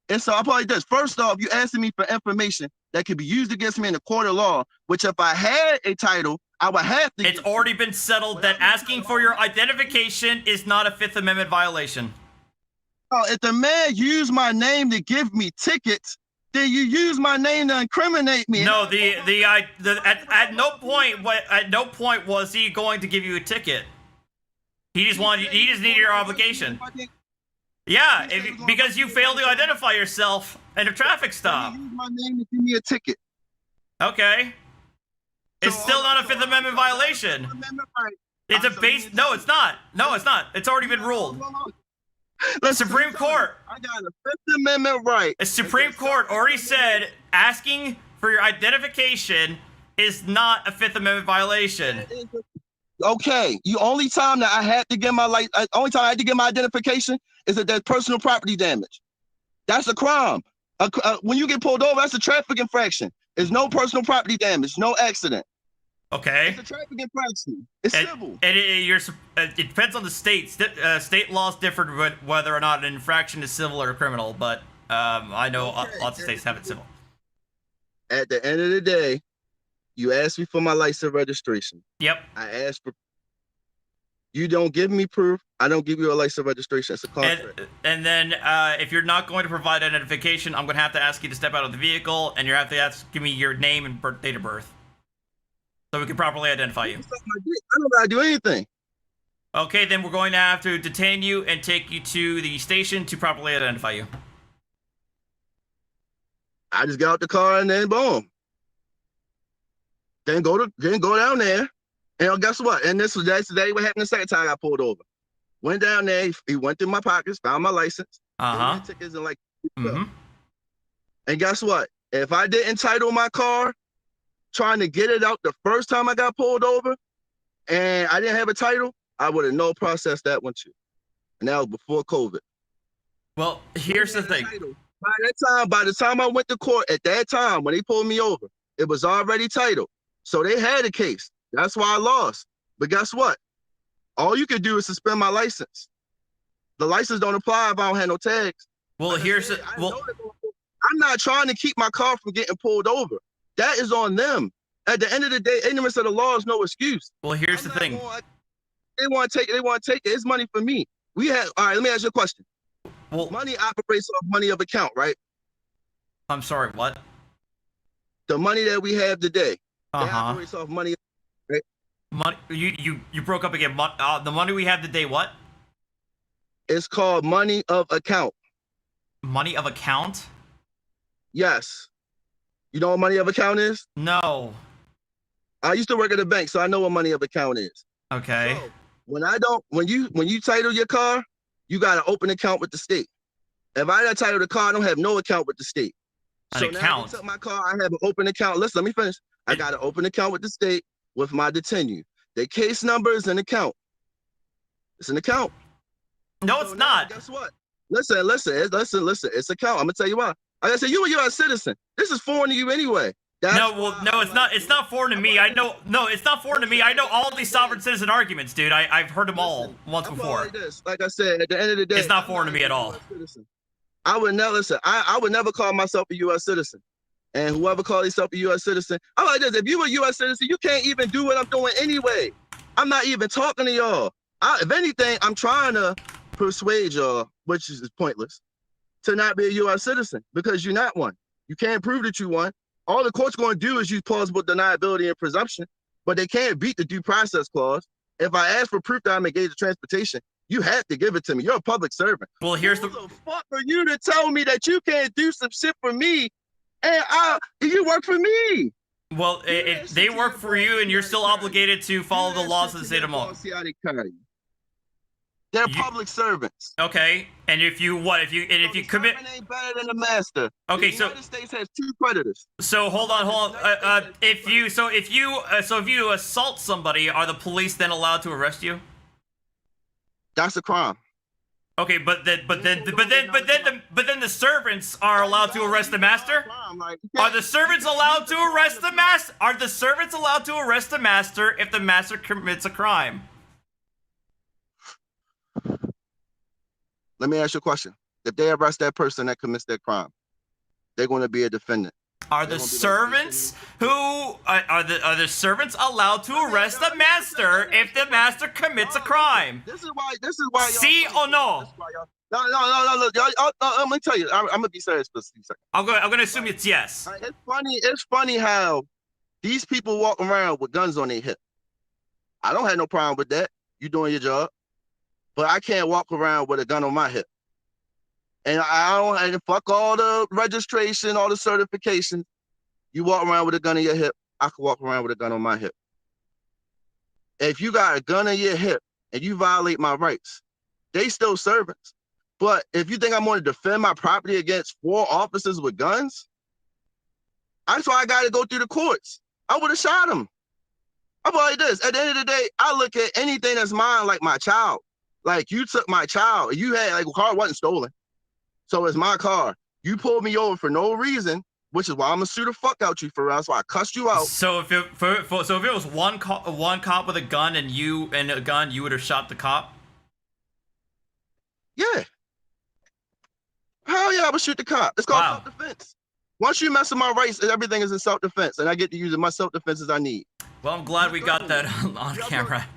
And so I'll probably this. First off, you asking me for information that could be used against me in a court of law, which if I had a title, I would have to. It's already been settled that asking for your identification is not a Fifth Amendment violation. Oh, if the man used my name to give me tickets, then you use my name to incriminate me. No, at no point was he going to give you a ticket. He just needed your obligation. Yeah, because you failed to identify yourself at a traffic stop. Use my name to give me a ticket. Okay. It's still not a Fifth Amendment violation. It's a base. No, it's not. No, it's not. It's already been ruled. Supreme Court. I got a Fifth Amendment right. The Supreme Court already said asking for your identification is not a Fifth Amendment violation. Okay, only time that I had to get my only time I had to get my identification is that there's personal property damage. That's a crime. When you get pulled over, that's a traffic infraction. There's no personal property damage, no accident. Okay. It's a traffic infraction. It's civil. And it depends on the state. State laws differ whether or not an infraction is civil or criminal, but I know lots of states have it civil. At the end of the day, you asked me for my license registration. Yep. I asked for. You don't give me proof. I don't give you a license registration. It's a contract. And then if you're not going to provide identification, I'm going to have to ask you to step out of the vehicle, and you have to give me your name and date of birth, so we can properly identify you. I don't gotta do anything. Okay, then we're going to have to detain you and take you to the station to properly identify you. I just got out the car and then boom. Then go down there, and guess what? And that's what happened the second time I got pulled over. Went down there, he went through my pockets, found my license, tickets and and guess what? If I didn't title my car, trying to get it out the first time I got pulled over, and I didn't have a title, I would have no processed that one too. And that was before COVID. Well, here's the thing. By the time I went to court, at that time when they pulled me over, it was already titled. So they had a case. That's why I lost. But guess what? All you can do is suspend my license. The license don't apply if I don't have no tags. Well, I'm not trying to keep my car from getting pulled over. That is on them. At the end of the day, ignorance of the law is no excuse. Well, here's the thing. They want to take it. They want to take it. It's money for me. All right, let me ask you a question. Well, money operates off money of account, right? I'm sorry, what? The money that we have today. Operates off money, right? Money. You broke up again. The money we have today, what? It's called money of account. Money of account? Yes. You know what money of account is? No. I used to work at a bank, so I know what money of account is. Okay. So when you title your car, you got to open an account with the state. If I title the car, I don't have no account with the state. An account? Now I took my car, I have an open account. Listen, let me finish. I got an open account with the state with my detenue. The case number is an account. It's an account. No, it's not. Guess what? Listen. It's account. I'm gonna tell you why. Like I said, you're a U.S. citizen. This is foreign to you anyway. It's not. It's not foreign to me. I know. No, it's not foreign to me. I know all these sovereign citizen arguments, dude. I've heard them all once before. Like I said, at the end of the day, it's not foreign to me at all. I would never listen. I would never call myself a U.S. citizen. And whoever calls himself a U.S. citizen, I'm like this. If you a U.S. citizen, you can't even do what I'm doing anyway. I'm not even talking to y'all. If anything, I'm trying to persuade y'all, which is pointless. to not be a U.S. citizen because you're not one. You can't prove that you won. All the court's going to do is use plausible deniability and presumption, but they can't beat the due process clause. If I ask for proof that I'm engaged in transportation, you have to give it to me. You're a public servant. Well, here's Who the fuck are you to tell me that you can't do some shit for me and you work for me? Well, if they work for you and you're still obligated to follow the laws of the state of Mo. See how they carry you. They're public servants. Okay, and if you commit, ain't better than the master. Okay, the so United States has 2 predators. So hold on. If you assault somebody, are the police then allowed to arrest you? That's a crime. Okay, but then the servants are allowed to arrest the master? Are the servants allowed to arrest the master? Are the servants allowed to arrest the master if the master commits a crime? Let me ask you a question. If they arrest that person that commits that crime, they're going to be a defendant. Are the servants are the servants allowed to arrest the master if the master commits a crime? This is why. See or no? No. Look, let me tell you. I'm gonna be serious for a second. I'm gonna assume it's yes. It's funny how these people walk around with guns on their hip. I don't have no problem with that. You doing your job, but I can't walk around with a gun on my hip. And I don't have to fuck all the registration, all the certification. You walk around with a gun on your hip. I can walk around with a gun on my hip. If you got a gun on your hip and you violate my rights, they still servants. But if you think I'm going to defend my property against 4 officers with guns, that's why I got to go through the courts. I would have shot them. I'm like this. At the end of the day, I look at anything that's mine like my child. Like you took my child. You had like a car wasn't stolen. So it's my car. You pulled me over for no reason, which is why I'm gonna sue the fuck out you for real. That's why I cussed you out. So if it was one cop with a gun and you would have shot the cop? Yeah. Hell yeah, I would shoot the cop. It's called self-defense. Once you mess with my rights, everything is in self-defense, and I get to use as much self-defense as I need. Well, I'm glad we got that on camera.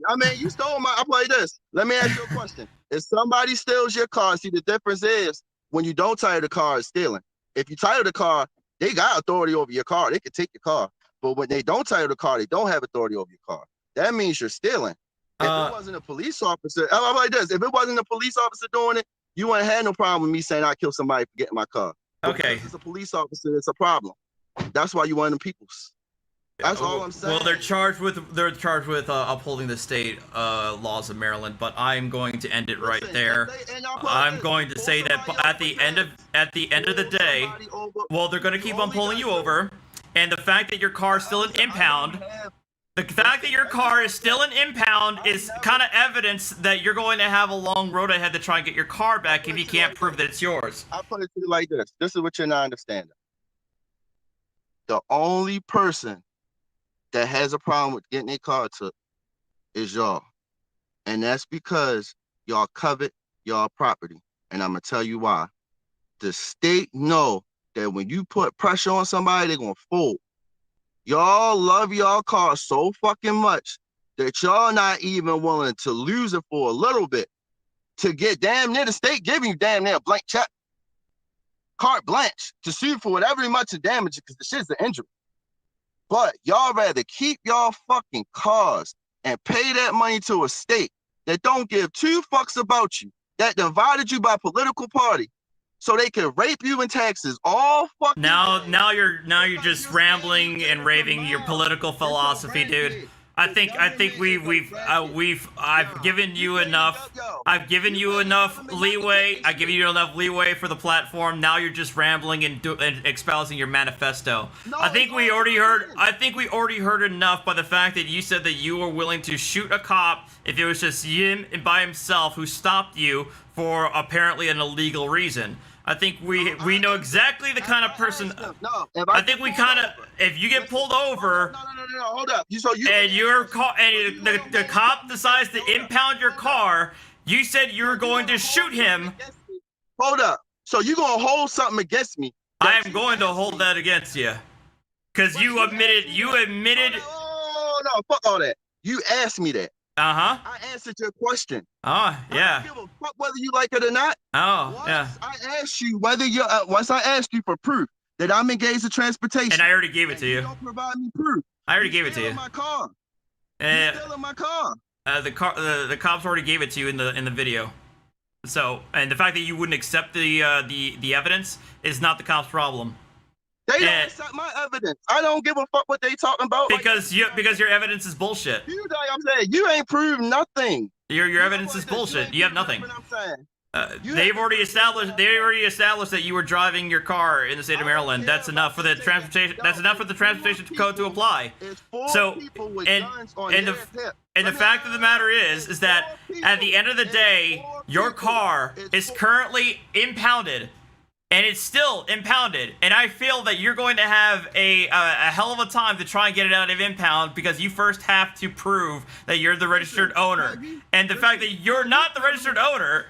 I mean, you stole my. I play this. Let me ask you a question. If somebody steals your car, see the difference is when you don't title the car, it's stealing. If you title the car, they got authority over your car. They can take your car. But when they don't title the car, they don't have authority over your car. That means you're stealing. If it wasn't a police officer, I'm like this. If it wasn't a police officer doing it, you wouldn't have no problem with me saying I killed somebody for getting my car. But okay. Because it's a police officer, it's a problem. That's why you want them peoples. That's all I'm saying. Well, they're charged with upholding the state laws of Maryland, but I'm going to end it right there. I'm going to say that at the end of the day, well, they're going to keep on pulling you over, and the fact that your car is still an impound, is kind of evidence that you're going to have a long road ahead to try and get your car back if you can't prove that it's yours. I'll put it to you like this. This is what you're not understanding. The only person that has a problem with getting their car took is y'all. And that's because y'all covet y'all property. And I'm going to tell you why. The state know that when you put pressure on somebody, they're going to fold. Y'all love y'all car so fucking much that y'all not even willing to lose it for a little bit to get damn near the state giving you damn near a blank check. Carte blanche to sue for whatever much of damage because the shit's an injury. But y'all rather keep y'all fucking cars and pay that money to a state that don't give 2 fucks about you, that divided you by political party, so they can rape you in taxes all fucking now you're just rambling and raving your political philosophy, dude. I've given you enough. I've given you enough leeway. I've given you enough leeway for the platform. Now you're just rambling and espousing your manifesto. I think we already heard enough by the fact that you said that you were willing to shoot a cop if it was just him and by himself who stopped you for apparently an illegal reason. I think we know exactly the kind of person. I think we kind of, if you get pulled over, no, hold up. And the cop decides to impound your car, you said you were going to shoot him. Hold up. So you're gonna hold something against me? I am going to hold that against you, because you admitted. Oh no, fuck all that. You asked me that. Uh-huh. I answered your question. Oh, I yeah. don't give a fuck whether you like it or not. Oh, yeah. Once I asked you for proof that I'm engaged in transportation, And I already gave it to you you. don't provide me proof. I already gave it to you. My car. Uh, You're stealing my car. the cops already gave it to you in the video. So, and the fact that you wouldn't accept the evidence is not the cops' problem. They don't accept my evidence. I don't give a fuck what they talking about. Because your evidence is bullshit. You know what I'm saying? You ain't proved nothing. Your evidence is bullshit. You have nothing. They've already established that you were driving your car in the state of Maryland. That's enough for the transportation. That's enough for the transportation code to apply. So, and the fact of the matter is that at the end of the day, your car is currently impounded, and it's still impounded. And I feel that you're going to have a hell of a time to try and get it out of impound, because you first have to prove that you're the registered owner. And the fact that you're not the registered owner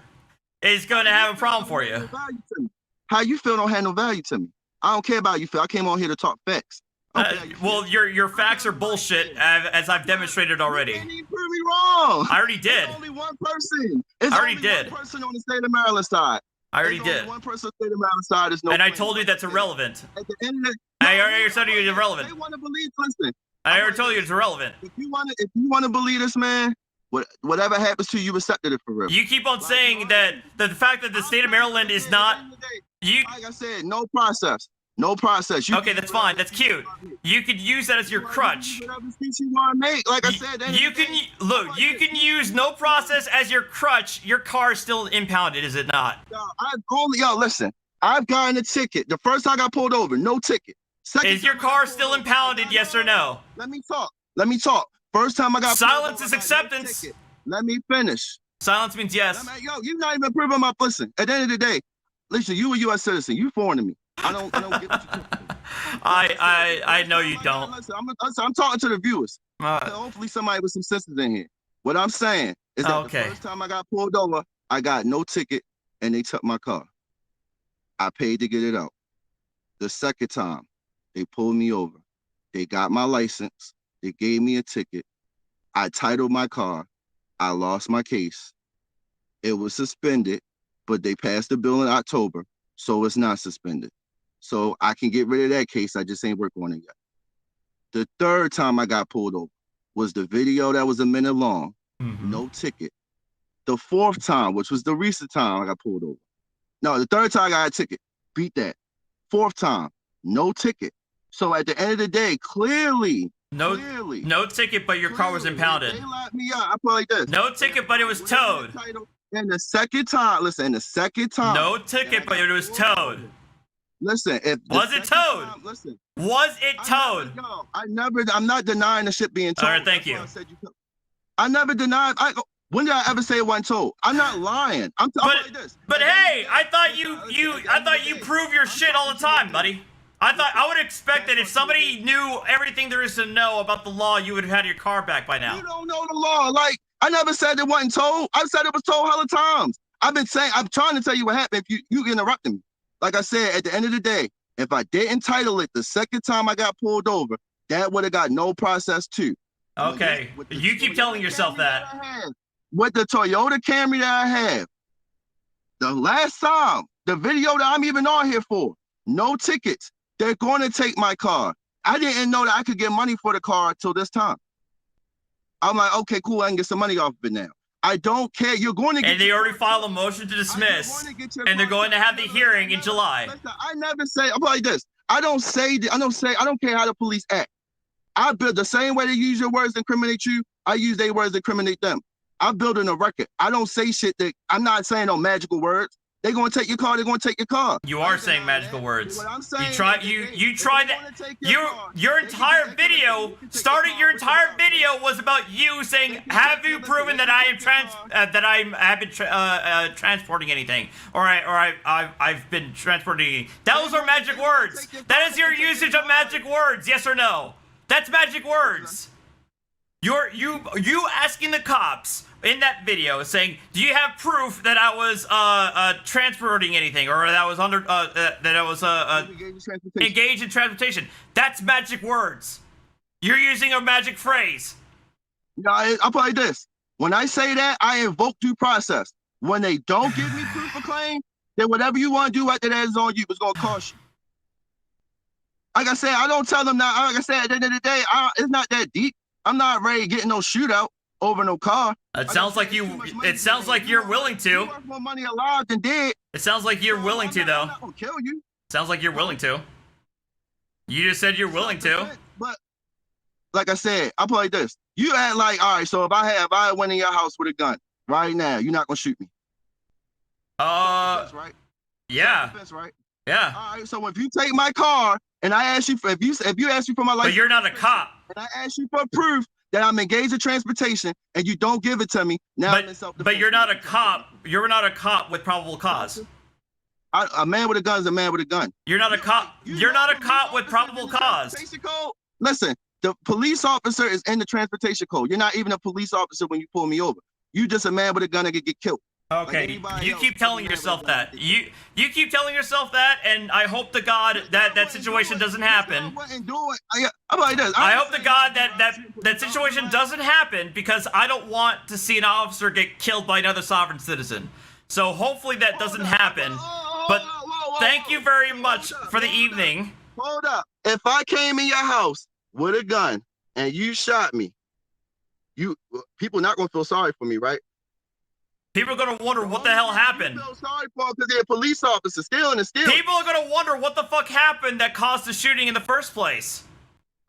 is going to have a problem for you. How you feel don't have no value to me. I don't care about how you feel. I came on here to talk facts. Well, your facts are bullshit, as I've demonstrated already. You can't even prove me wrong. I already did. There's only one person. It's I already only did. one person on the state of Maryland side. I already There's only did. one person on the state of Maryland side. There's no. And I told you that's irrelevant. At the end of I already told you it's irrelevant. They want to believe. Listen. I already told you it's irrelevant. If you want to believe this, man, whatever happens to you, accepted it for real. You keep on saying that the fact that the state of Maryland is not. You. Like I said, no process. No process. Okay, that's fine. That's cute. You could use that as your crutch. Whatever speech you want to make. Like I said, You can use no process as your crutch. Your car is still impounded, is it not? Listen. I've gotten a ticket. The first time I got pulled over, no ticket. Is your car still impounded? Yes or no? Let me talk. First time I got silence pulled over, is acceptance. Let me finish. Silence means yes. You're not even proving my. Listen. At the end of the day, listen. You a U.S. citizen. You foreign to me. I don't get what you're talking about. I know you don't. Listen, I'm talking to the viewers. Hopefully somebody with some sense in here. What I'm saying is that the first time I got pulled over, I got no ticket and they took my car. I paid to get it out. The second time, they pulled me over. They got my license. They gave me a ticket. I titled my car. I lost my case. It was suspended, but they passed the bill in October, so it's not suspended. So I can get rid of that case. I just ain't working on it yet. The third time I got pulled over was the video that was a minute long, no ticket. The fourth time, which was the recent time I got pulled over. No, the third time I got a ticket, beat that. Fourth time, no ticket. So at the end of the day, clearly, no ticket, but your car was impounded. They locked me up. I put it like this. No ticket, but it was towed. And the second time, listen, no ticket, but it was towed. Listen, was it towed? Listen. Was it towed? I'm not denying the shit being towed. All right, thank you. I never denied. When did I ever say it wasn't told? I'm not lying. I'm like this. But hey, I thought you prove your shit all the time, buddy. I would expect that if somebody knew everything there is to know about the law, you would have had your car back by now. You don't know the law. Like, I never said it wasn't told. I said it was told hella times. I'm trying to tell you what happened if you interrupted me. Like I said, at the end of the day, if I didn't title it the second time I got pulled over, that would have got no process too. Okay, you keep telling yourself that. With the Toyota Camry that I have, the last time, the video that I'm even on here for, no tickets. They're going to take my car. I didn't know that I could get money for the car till this time. I'm like, okay, cool, I can get some money off of it now. I don't care. You're going to get. And they already filed a motion to dismiss, and they're going to have the hearing in July. Listen, I never say. I'm like this. I don't care how the police act. I build the same way they use your words to incriminate you. I use their words to incriminate them. I'm building a record. I don't say shit that I'm not saying no magical words. They're gonna take your car. They're gonna take your car. You are saying magical words. What I'm saying, you tried that. Your entire video was about you saying, "Have you proven that I am have been transporting anything, or I've been transporting?" Those are magic words. That is your usage of magic words. Yes or no? That's magic words. You asking the cops in that video saying, "Do you have proof that I was transporting anything, or that I was that I was engaged in transportation?" That's magic words. You're using a magic phrase. No, I'll put it like this. When I say that, I invoke due process. When they don't give me proof of claim, then whatever you want to do after that is on you. It's going to cost you. Like I said, I don't tell them now. Like I said, at the end of the day, it's not that deep. I'm not ready to get no shootout over no car. It sounds like you. It sounds like you're willing to. You worth more money alive than dead. It sounds like you're willing to, though. I'm not gonna kill you. Sounds like you're willing to. You just said you're willing to. But like I said, I play this. You act like, all right, so if I went in your house with a gun right now, you're not gonna shoot me. That's right. Yeah. That's right. Yeah. All right. So if you take my car and I ask you for if you ask me for my license, but you're not a cop. And I ask you for proof that I'm engaged in transportation and you don't give it to me, now I'm in self-defense. But you're not a cop. You're not a cop with probable cause. A man with a gun is a man with a gun. You're not a cop. You're not a cop with probable cause. Listen, the police officer is in the transportation code. You're not even a police officer when you pull me over. You just a man with a gun that could get killed. Okay, you keep telling yourself that. You keep telling yourself that, and I hope to God that situation doesn't happen. I hope to God that situation doesn't happen because I don't want to see an officer get killed by another sovereign citizen. So hopefully that doesn't happen. But thank you very much for the evening. Hold up. If I came in your house with a gun and you shot me, people not gonna feel sorry for me, right? People are going to wonder what the hell happened. I feel sorry for them because they're police officers stealing and stealing. People are going to wonder what the fuck happened that caused the shooting in the first place.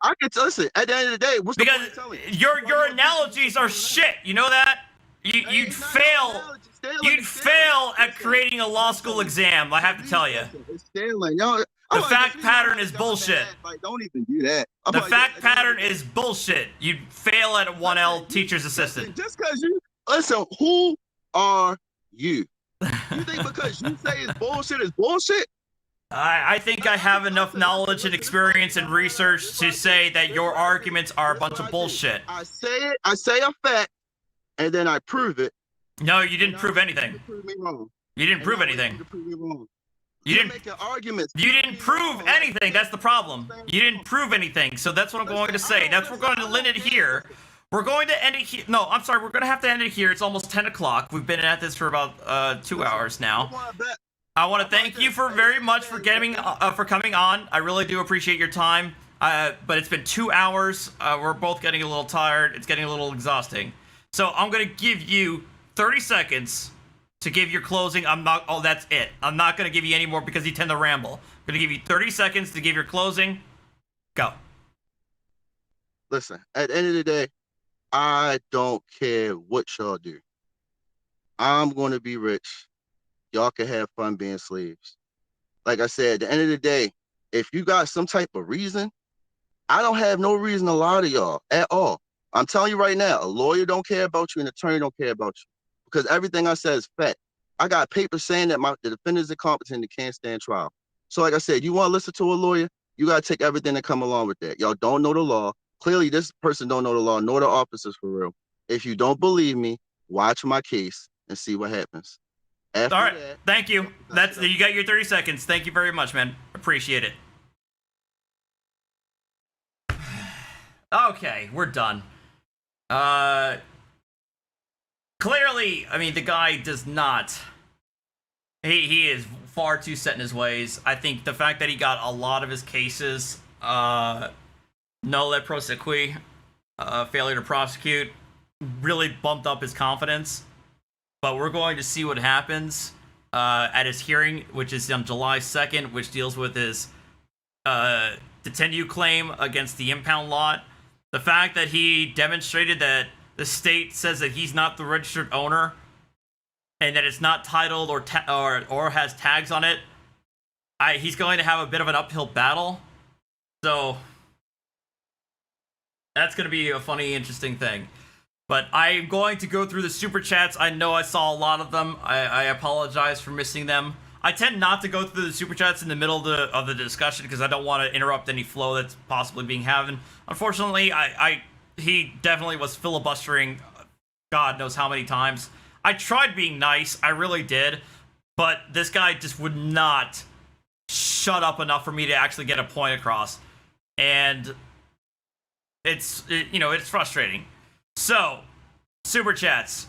I can listen. At the end of the day, what's the point of telling you? Your analogies are shit. You know that? You'd fail. You'd fail at creating a law school exam. I have to tell you. It's stealing, yo. The fact pattern is bullshit. Like, don't even do that. The fact pattern is bullshit. You'd fail at a 1L teacher's assistant. Just because you listen, who are you? You think because you say it's bullshit is bullshit? I think I have enough knowledge and experience and research to say that your arguments are a bunch of bullshit. I say a fact, and then I prove it. No, you didn't prove anything. You didn't prove anything. You didn't prove anything. That's the problem. You didn't prove anything. So that's what I'm going to say. That's what we're going to end it here. We're going to end it here. No, I'm sorry. We're going to have to end it here. It's almost 10 o'clock. We've been at this for about 2 hours now. I want to thank you very much for coming on. I really do appreciate your time. But it's been 2 hours. We're both getting a little tired. It's getting a little exhausting. So I'm going to give you 30 seconds to give your closing. That's it. I'm not going to give you any more because you tend to ramble. I'm going to give you 30 seconds to give your closing. Go. Listen, at the end of the day, I don't care what y'all do. I'm going to be rich. Y'all can have fun being slaves. Like I said, at the end of the day, if you got some type of reason, I don't have no reason to lie to y'all at all. I'm telling you right now, a lawyer don't care about you, an attorney don't care about you. Because everything I said is fact. I got papers saying that the defendant is incompetent and can't stand trial. So like I said, you want to listen to a lawyer, you got to take everything that come along with that. Y'all don't know the law. Clearly, this person don't know the law, nor the officers for real. If you don't believe me, watch my case and see what happens. After all right, thank you. You got your 30 seconds. Thank you very much, man. Appreciate it. Okay, we're done. Clearly, I mean, the guy does not. He is far too set in his ways. I think the fact that he got a lot of his cases, nolle prosequi, failure to prosecute, really bumped up his confidence. But we're going to see what happens at his hearing, which is on July 2nd, which deals with his detenue claim against the impound lot. The fact that he demonstrated that the state says that he's not the registered owner and that it's not titled or has tags on it, he's going to have a bit of an uphill battle. So that's going to be a funny, interesting thing. But I'm going to go through the super chats. I know I saw a lot of them. I apologize for missing them. I tend not to go through the super chats in the middle of the discussion because I don't want to interrupt any flow that's possibly being having. Unfortunately, he definitely was filibustering God knows how many times. I tried being nice. I really did. But this guy just would not shut up enough for me to actually get a point across. And it's frustrating. So, Super chats.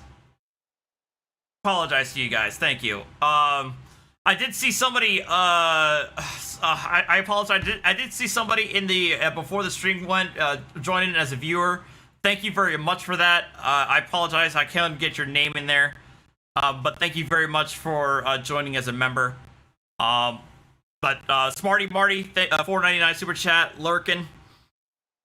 Apologize to you guys. Thank you. I did see somebody. I apologize. I did see somebody in the before the stream went joining as a viewer. Thank you very much for that. I apologize. I can't get your name in there. But thank you very much for joining as a member. But Smarty Marty, $4.99 super chat, lurking.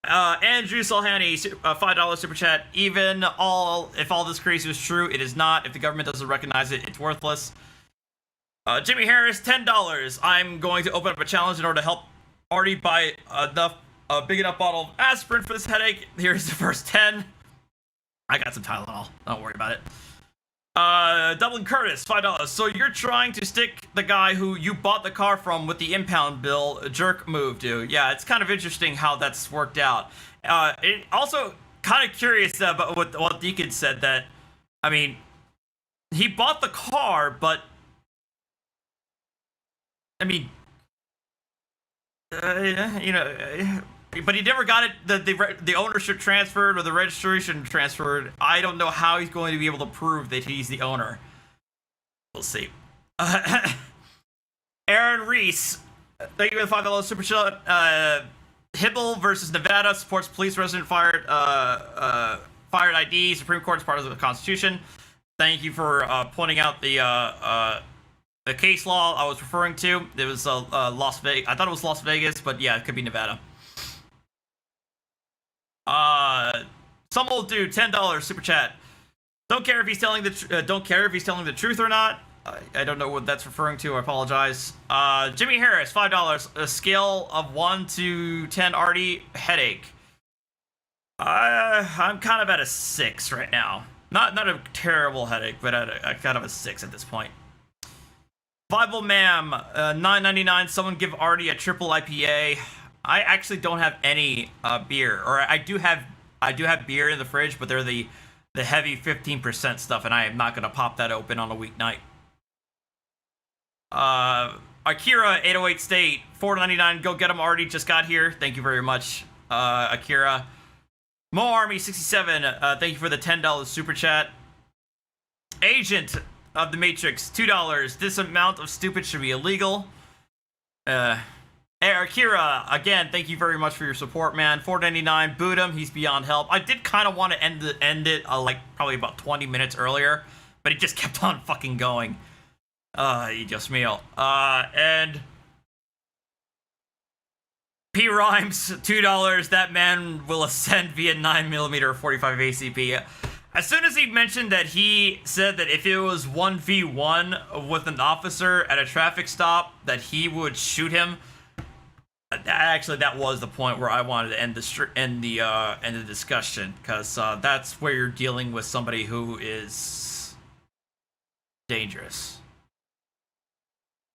Andrew Solhani, $5 super chat. Even if all this crazy was true, it is not. If the government doesn't recognize it, it's worthless. Jimmy Harris, $10. I'm going to open up a challenge in order to help Artie buy a big enough bottle of aspirin for this headache. Here's the first 10. I got some Tylenol. Don't worry about it. Dublin Curtis, $5. So you're trying to stick the guy who you bought the car from with the impound bill. A jerk move, dude. Yeah, it's kind of interesting how that's worked out. It also kind of curious about what Deacon said, that, I mean, he bought the car, but, I mean, you know, but he never got it, the ownership transferred or the registration transferred. I don't know how he's going to be able to prove that he's the owner. We'll see. Aaron Reese, thank you for the $5 super chat. Hibble versus Nevada supports police resident fired ID. Supreme Court is part of the Constitution. Thank you for pointing out the case law I was referring to. It was Las Vegas. I thought it was Las Vegas, but yeah, it could be Nevada. Some old dude, $10 super chat. Don't care if he's telling the truth or not. I don't know what that's referring to. I apologize. Jimmy Harris, $5. A scale of 1 to 10. Artie, headache. I'm kind of at a 6 right now. Not a terrible headache, but at a kind of a 6 at this point. Bible Ma'am, $9.99. Someone give Artie a triple IPA. I actually don't have any beer, or I do have beer in the fridge, but they're the heavy 15% stuff, and I am not gonna pop that open on a weeknight. Akira 808 State, $4.99. Go get him. Already just got here. Thank you very much, Akira. Mo Army 67. Thank you for the $10 super chat. Agent of the Matrix, $2. This amount of stupid should be illegal. Akira, again, thank you very much for your support, man. $4.99. Boot him. He's beyond help. I did kind of want to end it like probably about 20 minutes earlier, but it just kept on fucking going. Dios mío. And P Rhymes, $2. That man will ascend via 9mm 45 ACP. As soon as he mentioned that he said that if it was 1v1 with an officer at a traffic stop, that he would shoot him. Actually, that was the point where I wanted to end the discussion, because that's where you're dealing with somebody who is dangerous,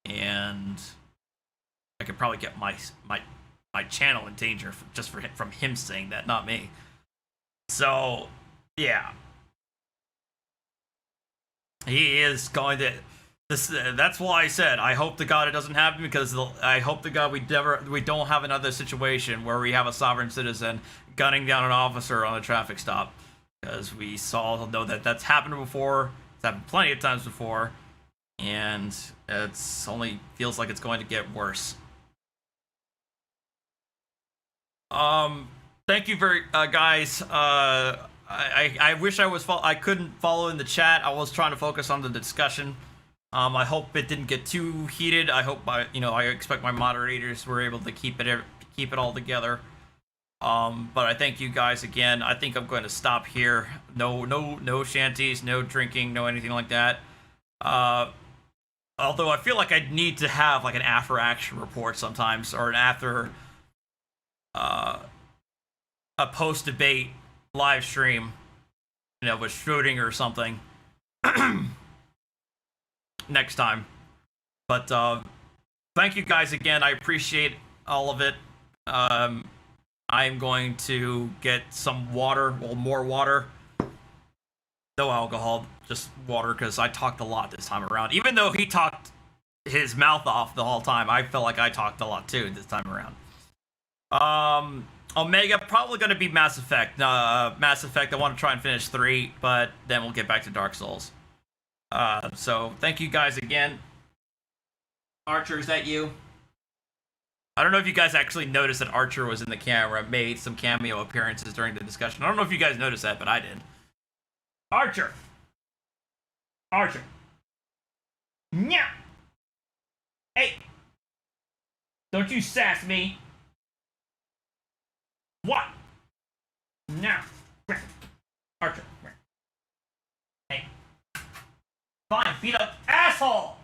and I could probably get my channel in danger from him saying that, not me. So yeah, he is going to. That's why I said I hope to God it doesn't happen, because I hope to God we don't have another situation where we have a sovereign citizen gunning down an officer on a traffic stop, because we know that that's happened before. It's happened plenty of times before, and it's only feels like it's going to get worse. Thank you very guys. I wish I couldn't follow in the chat. I was trying to focus on the discussion. I hope it didn't get too heated. I hope I expect my moderators were able to keep it all together. But I thank you guys again. I think I'm going to stop here. No shanties, no drinking, no anything like that. Although I feel like I need to have like an after action report sometimes, or an after a post debate live stream, with shooting or something. Next time. But thank you guys again. I appreciate all of it. I'm going to get some water, more water. No alcohol, just water, because I talked a lot this time around. Even though he talked his mouth off the whole time, I felt like I talked a lot too this time around. Omega, probably going to be Mass Effect. Mass Effect, I want to try and finish 3, but then we'll get back to Dark Souls. So, thank you guys again. Archer, is that you? I don't know if you guys actually noticed that Archer was in the camera, made some cameo appearances during the discussion. I don't know if you guys noticed that, but I did. Archer! Archer! Nya! Hey! Don't you sass me! What? Now! Archer! Hey! Fine, beat up asshole!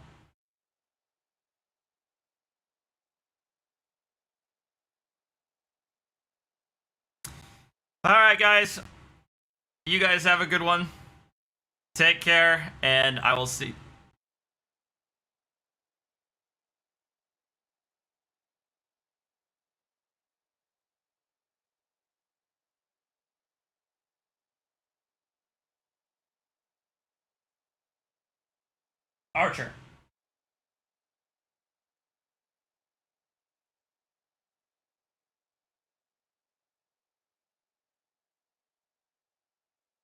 Alright, guys. You guys have a good one. Take care, and I will see. Archer.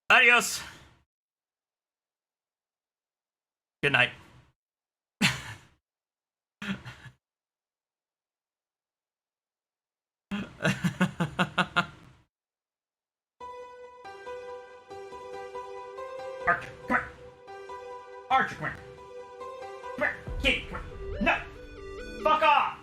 Adios. Good night. Archer, come here. Archer, come here. Come here. Kitty, come here. No. Fuck off.